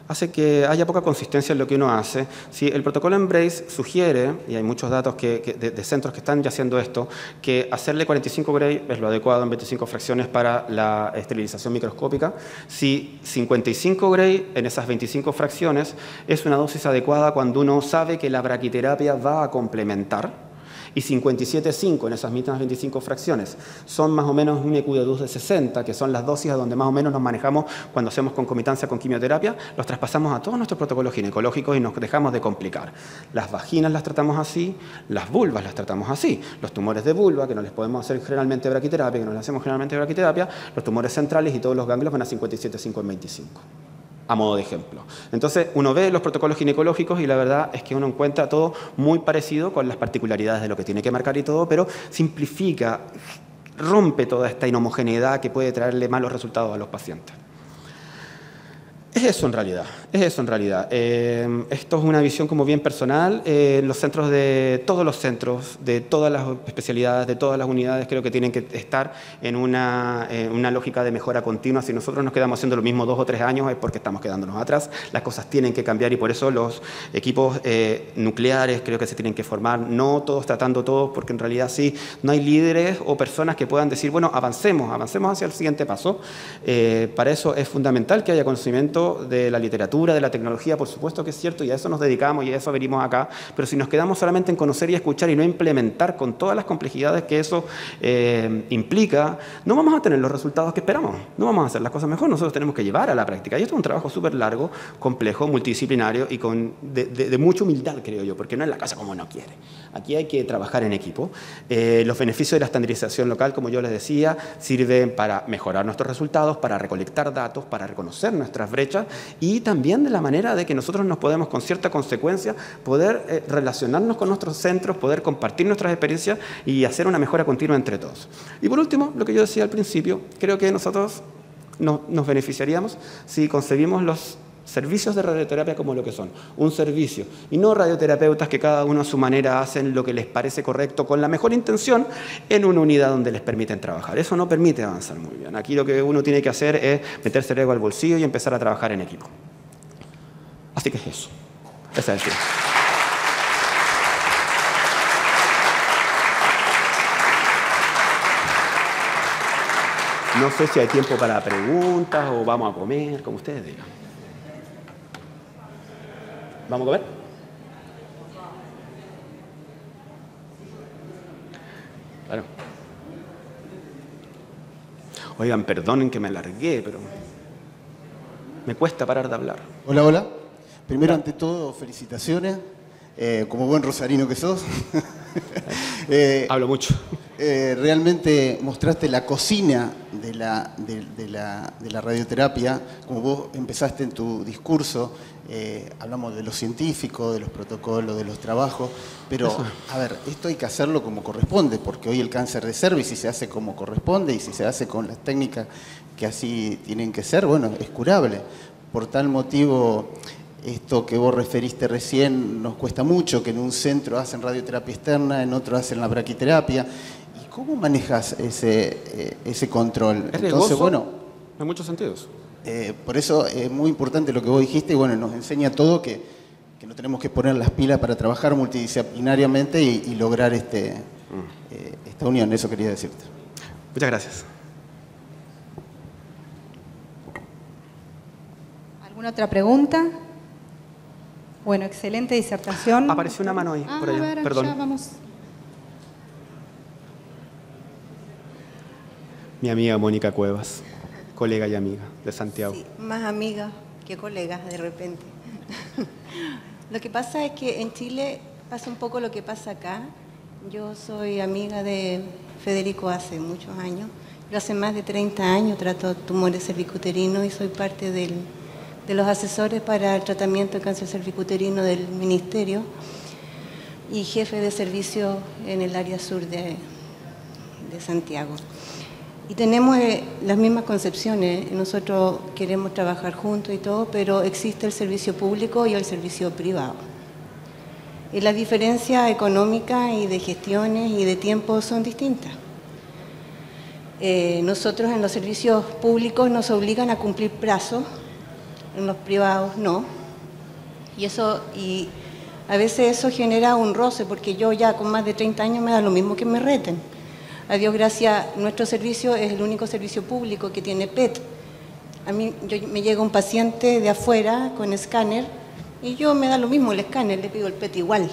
hace que haya poca consistencia en lo que uno hace. Si el protocolo Embrace sugiere, y hay muchos datos de centros que están ya haciendo esto, que hacerle 45 Gray es lo adecuado en 25 fracciones para la esterilización microscópica, si 55 Gray en esas 25 fracciones es una dosis adecuada cuando uno sabe que la braquiterapia va a complementar, y 57,5 en esas mismas 25 fracciones son más o menos un EQ de 2 de 60, que son las dosis a donde más o menos nos manejamos cuando hacemos concomitancia con quimioterapia, los traspasamos a todos nuestros protocolos ginecológicos y nos dejamos de complicar. Las vaginas las tratamos así, las vulvas las tratamos así, los tumores de vulva, que no les podemos hacer generalmente braquiterapia, que no les hacemos generalmente braquiterapia, los tumores centrales y todos los ganglios van a 57,5 en 25. A modo de ejemplo. Entonces, uno ve los protocolos ginecológicos y la verdad es que uno encuentra todo muy parecido con las particularidades de lo que tiene que marcar y todo, pero simplifica, rompe toda esta inhomogeneidad que puede traerle malos resultados a los pacientes. Es eso en realidad, Esto es una visión como bien personal. Los centros de todos los centros, de todas las especialidades, de todas las unidades, creo que tienen que estar en una lógica de mejora continua. Si nosotros nos quedamos haciendo lo mismo 2 o 3 años es porque estamos quedándonos atrás. Las cosas tienen que cambiar y por eso los equipos nucleares creo que se tienen que formar, no todos tratando todos, porque en realidad sí, no hay líderes o personas que puedan decir, bueno, avancemos hacia el siguiente paso. Para eso es fundamental que haya conocimiento uso de la literatura, de la tecnología, por supuesto que es cierto, y a eso nos dedicamos y a eso venimos acá, pero si nos quedamos solamente en conocer y escuchar y no implementar con todas las complejidades que eso implica, no vamos a tener los resultados que esperamos, no vamos a hacer las cosas mejor, nosotros tenemos que llevar a la práctica. Y esto es un trabajo súper largo, complejo, multidisciplinario y de mucha humildad, creo yo, porque no es la cosa como uno quiere. Aquí hay que trabajar en equipo. Los beneficios de la estandarización local, como yo les decía, sirven para mejorar nuestros resultados, para recolectar datos, para reconocer nuestras brechas y también de la manera de que nosotros nos podemos, con cierta consecuencia, poder relacionarnos con nuestros centros, poder compartir nuestras experiencias y hacer una mejora continua entre todos. Y por último, lo que yo decía al principio, creo que nosotros nos beneficiaríamos si concebimos los servicios de radioterapia como lo que son, un servicio, y no radioterapeutas que cada uno a su manera hacen lo que les parece correcto con la mejor intención en una unidad donde les permiten trabajar. Eso no permite avanzar muy bien. Aquí lo que uno tiene que hacer es meterse el ego al bolsillo y empezar a trabajar en equipo. Así que es eso. Ese es el fin. No sé si hay tiempo para preguntas o vamos a comer, como ustedes digan. ¿Vamos a comer? Claro. Oigan, perdonen que me alargué, pero me cuesta parar de hablar.
Hola, hola. Primero, ante todo, felicitaciones. Como buen rosarino que sos.
Hablo mucho.
Realmente mostraste la cocina de la radioterapia, como vos empezaste en tu discurso. Hablamos de lo científico, de los protocolos, de los trabajos, pero a ver, esto hay que hacerlo como corresponde, porque hoy el cáncer de cervix, si se hace como corresponde y si se hace con las técnicas que así tienen que ser, bueno, es curable. Por tal motivo, esto que vos referiste recién nos cuesta mucho, que en un centro hacen radioterapia externa, en otro hacen la braquiterapia. ¿Y cómo manejas ese control?
Es riesgoso, entonces, bueno, en muchos sentidos.
Por eso es muy importante lo que vos dijiste, y bueno, nos enseña todo que no tenemos que poner las pilas para trabajar multidisciplinariamente y lograr esta unión. Eso quería decirte.
Muchas gracias.
¿Alguna otra pregunta? Bueno, excelente disertación.
Apareció una mano ahí, por allá.
A ver,
perdón.
Ya vamos.
Mi amiga Mónica Cuevas, colega y amiga de Santiago.
Sí, más amiga que colega de repente. Lo que pasa es que en Chile pasa un poco lo que pasa acá. Yo soy amiga de Federico hace muchos años. Yo hace más de 30 años trato tumores cervicuterinos y soy parte de los asesores para el tratamiento de cáncer cervicuterino del Ministerio y jefe de servicio en el área sur de Santiago. Y tenemos las mismas concepciones, nosotros queremos trabajar juntos y todo, pero existe el servicio público y el servicio privado. Y las diferencias económicas y de gestiones y de tiempo son distintas. Nosotros en los servicios públicos nos obligan a cumplir plazos, en los privados no. Y a veces eso genera un roce, porque yo ya con más de 30 años me da lo mismo que me reten. A Dios gracias, nuestro servicio es el único servicio público que tiene PET. A mí me llega un paciente de afuera con escáner y yo me da lo mismo el escáner, le pido el PET igual.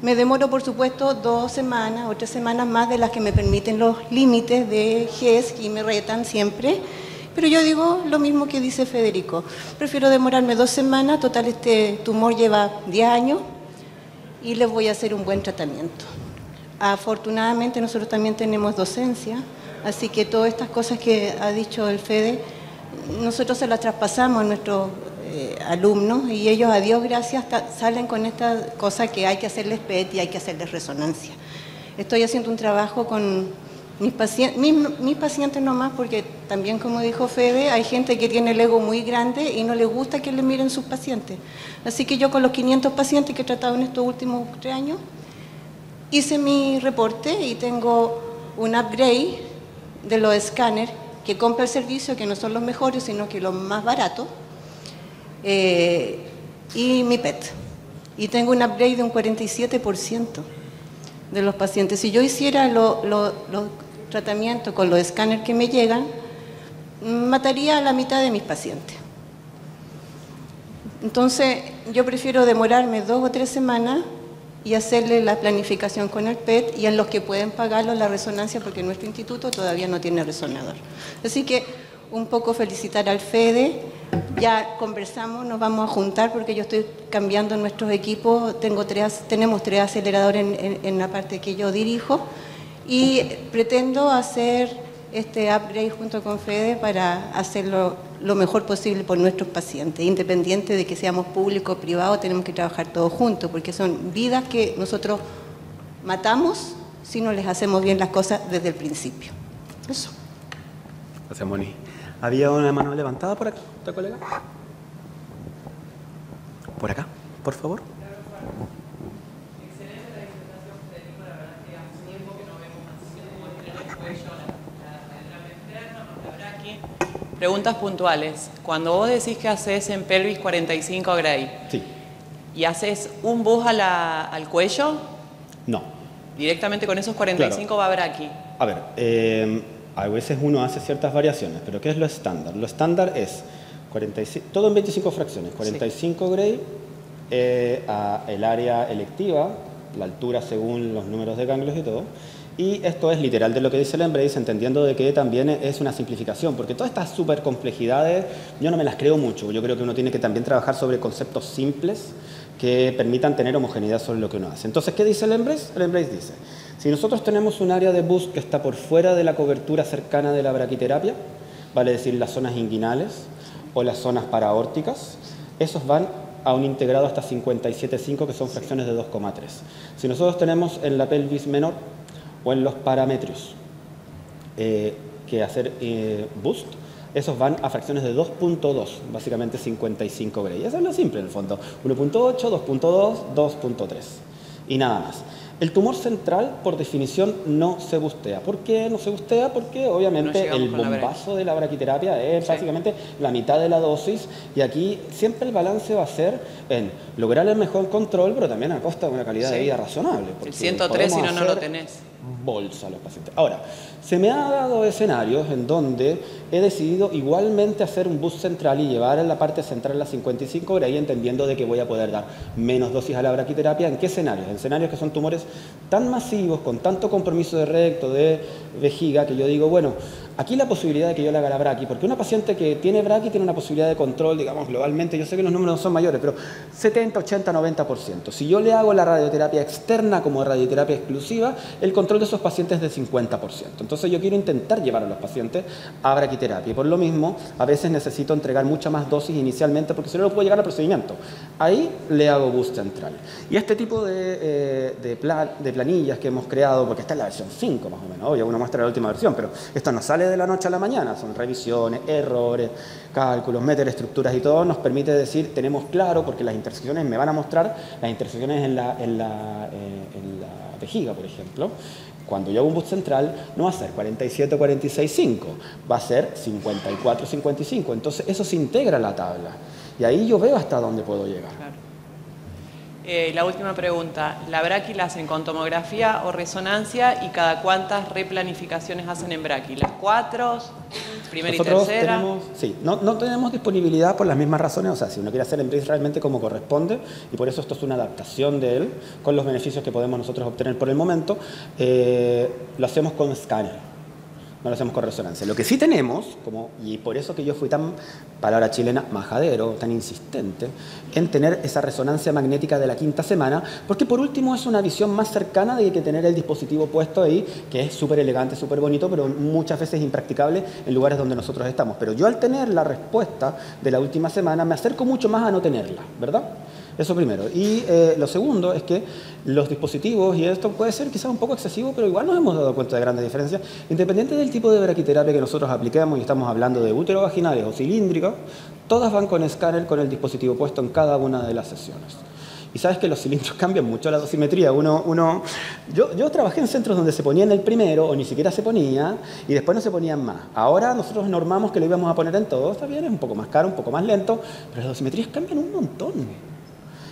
Me demoro, por supuesto, 2 semanas o 3 semanas más de las que me permiten los límites de GES y me retan siempre. Pero yo digo lo mismo que dice Federico. Prefiero demorarme 2 semanas, total este tumor lleva 10 años y les voy a hacer un buen tratamiento. Afortunadamente nosotros también tenemos docencia, así que todas estas cosas que ha dicho el Fede, nosotros se las traspasamos a nuestros alumnos y ellos, a Dios gracias, salen con esta cosa que hay que hacerles PET y hay que hacerles resonancia. Estoy haciendo un trabajo con mis pacientes nomás, porque también, como dijo Fede, hay gente que tiene el ego muy grande y no les gusta que le miren sus pacientes. Así que yo con los 500 pacientes que he tratado en estos últimos 3 años, hice mi reporte y tengo un upgrade de los escáneres que compra el servicio, que no son los mejores, sino que los más baratos, y mi PET. Y tengo un upgrade de un 47% de los pacientes. Si yo hiciera los tratamientos con los escáneres que me llegan, mataría a la mitad de mis pacientes. Entonces, yo prefiero demorarme 2 o 3 semanas y hacerle la planificación con el PET, y en los que pueden pagarlo la resonancia, porque nuestro instituto todavía no tiene resonador. Así que un poco felicitar al FEDE. Ya conversamos, nos vamos a juntar porque yo estoy cambiando nuestros equipos. Tenemos 3 aceleradores en la parte que yo dirijo, y pretendo hacer este upgrade junto con FEDE para hacerlo lo mejor posible por nuestros pacientes. Independiente de que seamos público o privado, tenemos que trabajar todos juntos, porque son vidas que nosotros matamos si no les hacemos bien las cosas desde el principio. Eso.
Gracias, Moni. ¿Había una mano levantada por acá, otra colega? Por acá, por favor.
Excelente la disertación, Federico, la verdad que hace tiempo que no vemos así como el cuello, la braquia. Preguntas puntuales. Cuando vos decís que haces en pelvis 45 Gray,
Sí.
¿y haces un bus al cuello?
No.
Directamente con esos 45
Claro.
va braqui.
A ver, a veces uno hace ciertas variaciones, pero ¿qué es lo estándar? Lo estándar es 45, todo en 25 fracciones, 45 Gray, el área electiva, la altura según los números de ganglios y todo. Y esto es literal de lo que dice el Embrace, entendiendo de que también es una simplificación, porque todas estas super complejidades yo no me las creo mucho. Yo creo que uno tiene que también trabajar sobre conceptos simples que permitan tener homogeneidad sobre lo que uno hace. Entonces, ¿qué dice el Embrace? El Embrace dice, si nosotros tenemos un área de boost que está por fuera de la cobertura cercana de la braquiterapia, vale decir las zonas inguinales o las zonas paraórticas, esos van a un integrado hasta 57,5, que son fracciones de 2,3. Si nosotros tenemos en la pelvis menor o en los parametrios que hacer boost, esos van a fracciones de 2.2, básicamente 55 Gray. Eso es lo simple en el fondo. 1.8, 2.2, 2.3 y nada más. El tumor central, por definición, no se bustea. ¿Por qué no se bustea? Porque obviamente el bombazo de la braquiterapia es básicamente la mitad de la dosis, y aquí siempre el balance va a ser en lograr el mejor control, pero también a costa de una calidad de vida razonable.
El 103 si no lo tenés.
Bolsa a los pacientes. Ahora, se me ha dado escenarios en donde he decidido igualmente hacer un boost central y llevar en la parte central las 55 Gray, entendiendo de que voy a poder dar menos dosis a la braquiterapia. ¿En qué escenarios? En escenarios que son tumores tan masivos, con tanto compromiso de recto, de vejiga, que yo digo, bueno, aquí la posibilidad de que yo le haga la braqui, porque una paciente que tiene braqui tiene una posibilidad de control, digamos, globalmente, yo sé que los números no son mayores, pero 70, 80, 90%. Si yo le hago la radioterapia externa como radioterapia exclusiva, el control de esos pacientes es de 50%. Entonces yo quiero intentar llevar a los pacientes a braquiterapia, y por lo mismo a veces necesito entregar mucha más dosis inicialmente, porque si no, no puedo llegar al procedimiento. Ahí le hago boost central. Y este tipo de planillas que hemos creado, porque esta es la versión 5 más o menos, hoy uno muestra la última versión, pero esto no sale de la noche a la mañana, son revisiones, errores, cálculos, meter estructuras y todo, nos permite decir, tenemos claro, porque las intersecciones me van a mostrar, las intersecciones en la vejiga, por ejemplo. Cuando yo hago un boost central, no va a ser 47, 46, 5, va a ser 54, 55. Entonces, eso se integra a la tabla. Y ahí yo veo hasta dónde puedo llegar.
Claro. La última pregunta. ¿La braqui la hacen con tomografía o resonancia? ¿Y cada cuántas replanificaciones hacen en braqui? ¿Las 4? ¿Primera
Nosotros
y tercera?
No tenemos disponibilidad por las mismas razones. O sea, si uno quiere hacer el Embrace realmente como corresponde, y por eso esto es una adaptación de él, con los beneficios que podemos nosotros obtener por el momento, lo hacemos con escáner. No lo hacemos con resonancia. Lo que sí tenemos, y por eso que yo fui tan, palabra chilena, majadero, tan insistente, en tener esa resonancia magnética de la 5ª semana, porque por último es una visión más cercana de que tener el dispositivo puesto ahí, que es súper elegante, súper bonito, pero muchas veces impracticable en lugares donde nosotros estamos. Pero yo al tener la respuesta de la última semana, me acerco mucho más a no tenerla, ¿verdad? Eso primero. Y lo segundo es que los dispositivos, y esto puede ser quizás un poco excesivo, pero igual nos hemos dado cuenta de grandes diferencias, independiente del tipo de braquiterapia que nosotros apliquemos, y estamos hablando de útero-vaginales o cilíndricos, todas van con escáner, con el dispositivo puesto en cada una de las sesiones. Y sabes que los cilindros cambian mucho la dosimetría. Yo trabajé en centros donde se ponía en el primero, o ni siquiera se ponía, y después no se ponían más. Ahora nosotros normamos que lo íbamos a poner en todo. Está bien, es un poco más caro, un poco más lento, pero las dosimetrías cambian un montón.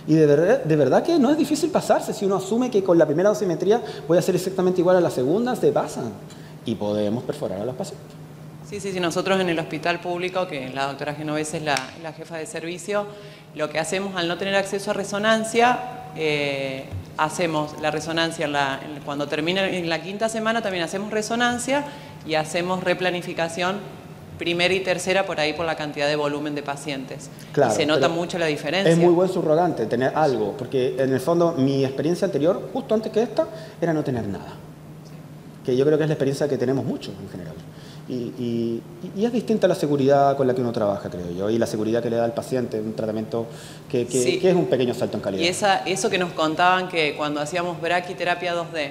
Y de verdad que no es difícil pasarse. Si uno asume que con la primera dosimetría voy a hacer exactamente igual a la segunda, se pasan. Y podemos perforar a los pacientes.
Sí, nosotros en el hospital público, que la doctora Genovese es la jefa de servicio, lo que hacemos al no tener acceso a resonancia, hacemos la resonancia cuando termina en la 5ª semana, también hacemos resonancia y hacemos replanificación primera y tercera por ahí por la cantidad de volumen de pacientes.
Claro,
y se nota mucho la diferencia.
Es muy buen subrogante tener algo, porque en el fondo mi experiencia anterior, justo antes que esta, era no tener nada. Que yo creo que es la experiencia que tenemos muchos en general. Y es distinta la seguridad con la que uno trabaja, creo yo, y la seguridad que le da al paciente, un tratamiento que es un pequeño salto en calidad.
Y eso que nos contaban que cuando hacíamos braquiterapia 2D,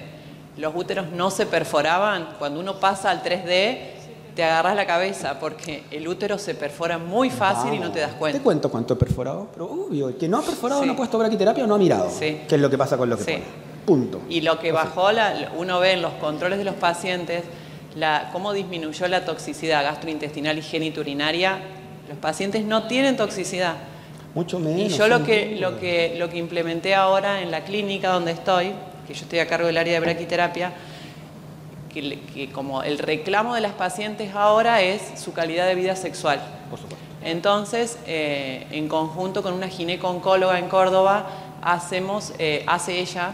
los úteros no se perforaban, cuando uno pasa al 3D, te agarras la cabeza, porque el útero se perfora muy fácil y no te das cuenta.
Te cuento cuánto he perforado, pero obvio, el que no ha perforado no ha puesto braquiterapia o no ha mirado, que es lo que pasa con lo que pone. Punto.
Y lo que bajó, uno ve en los controles de los pacientes, cómo disminuyó la toxicidad gastrointestinal y genitourinaria. Los pacientes no tienen toxicidad.
Mucho menos.
Y yo lo que implementé ahora en la clínica donde estoy, que yo estoy a cargo del área de braquiterapia, que como el reclamo de las pacientes ahora es su calidad de vida sexual.
Por supuesto.
Entonces, en conjunto con una gineco-oncóloga en Córdoba, hace ella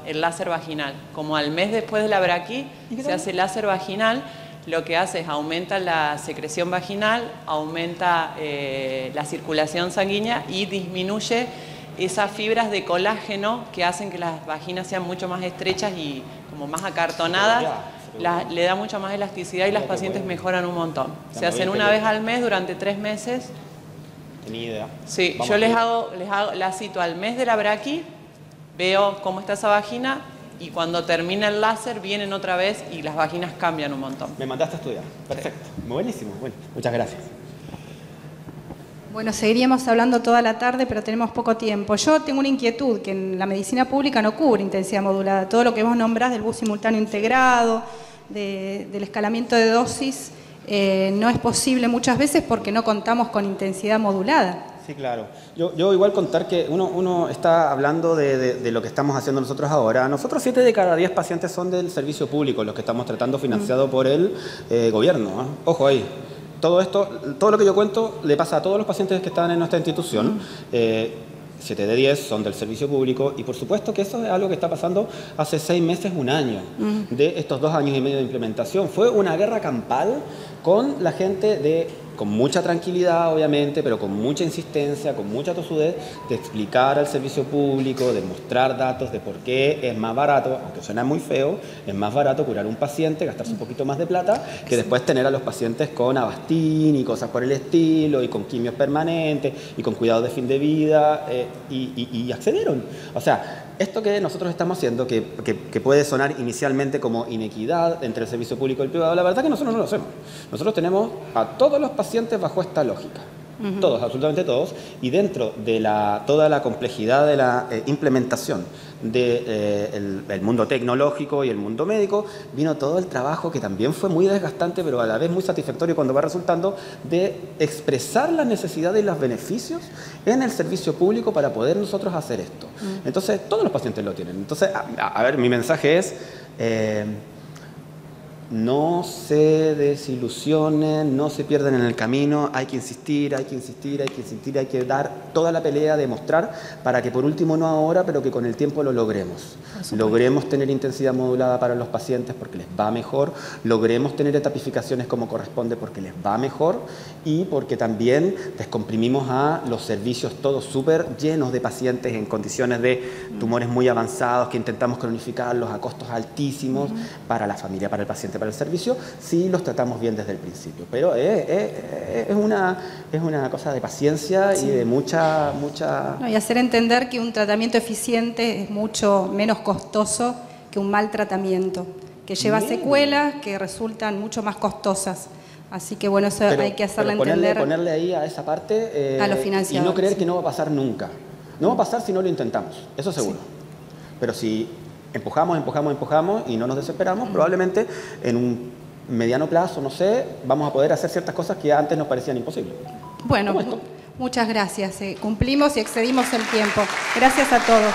el láser vaginal. Como al mes después de la braqui, se hace el láser vaginal, lo que hace es aumenta la secreción vaginal, aumenta la circulación sanguínea y disminuye esas fibras de colágeno que hacen que las vaginas sean mucho más estrechas y como más acartonadas. Le da mucha más elasticidad y las pacientes mejoran un montón. Se hacen una vez al mes durante 3 meses.
Tenía idea.
Sí, yo la cito al mes de la braqui, veo cómo está esa vagina y cuando termina el láser vienen otra vez y las vaginas cambian un montón.
Me mandaste a estudiar. Perfecto. Sí. Buenísimo. Bueno, muchas gracias.
Bueno, seguiríamos hablando toda la tarde, pero tenemos poco tiempo. Yo tengo una inquietud, que en la medicina pública no cubre intensidad modulada. Todo lo que vos nombrás del bus simultáneo integrado, del escalamiento de dosis, no es posible muchas veces porque no contamos con intensidad modulada.
Sí, claro. Yo igual contar que uno está hablando de lo que estamos haciendo nosotros ahora. Nosotros 7 de cada 10 pacientes son del servicio público, los que estamos tratando financiado por el gobierno, ¿eh? Ojo ahí. Todo esto, todo lo que yo cuento le pasa a todos los pacientes que están en nuestra institución. 7 de 10 son del servicio público y por supuesto que eso es algo que está pasando hace 6 meses, un año de estos 2 años y medio de implementación. Fue una guerra campal con la gente con mucha tranquilidad obviamente, pero con mucha insistencia, con mucha tosudez, de explicar al servicio público, de mostrar datos de por qué es más barato, aunque suena muy feo, es más barato curar un paciente, gastarse un poquito más de plata, que después tener a los pacientes con Avastin y cosas por el estilo, y con quimios permanentes, y con cuidados de fin de vida, y accedieron. O sea, esto que nosotros estamos haciendo, que puede sonar inicialmente como inequidad entre el servicio público y el privado, la verdad es que nosotros no lo hacemos. Nosotros tenemos a todos los pacientes bajo esta lógica. Todos, absolutamente todos, y dentro de toda la complejidad de la implementación del mundo tecnológico y el mundo médico, vino todo el trabajo que también fue muy desgastante, pero a la vez muy satisfactorio cuando va resultando, de expresar las necesidades y los beneficios en el servicio público para poder nosotros hacer esto. Entonces, todos los pacientes lo tienen. Entonces, a ver, mi mensaje es... no se desilusionen, no se pierdan en el camino, hay que insistir, hay que insistir, hay que insistir, hay que dar toda la pelea, demostrar, para que por último no ahora, pero que con el tiempo lo logremos. Logremos tener intensidad modulada para los pacientes porque les va mejor, logremos tener etapificaciones como corresponde porque les va mejor y porque también descomprimimos a los servicios todos súper llenos de pacientes en condiciones de tumores muy avanzados que intentamos cronificarlos a costos altísimos para la familia, para el paciente, para el servicio, si los tratamos bien desde el principio. Pero es una cosa de paciencia y de mucha...
No, y hacer entender que un tratamiento eficiente es mucho menos costoso que un mal tratamiento, que lleva secuelas que resultan mucho más costosas. Así que bueno, eso hay que hacerle entender.
Ponerle ahí a esa parte
a los financiadores,
y no creer que no va a pasar nunca. No va a pasar si no lo intentamos, eso seguro. Pero si empujamos y no nos desesperamos, probablemente en un mediano plazo, no sé, vamos a poder hacer ciertas cosas que antes nos parecían imposibles.
Bueno, muchas gracias. Cumplimos y excedimos el tiempo. Gracias a todos.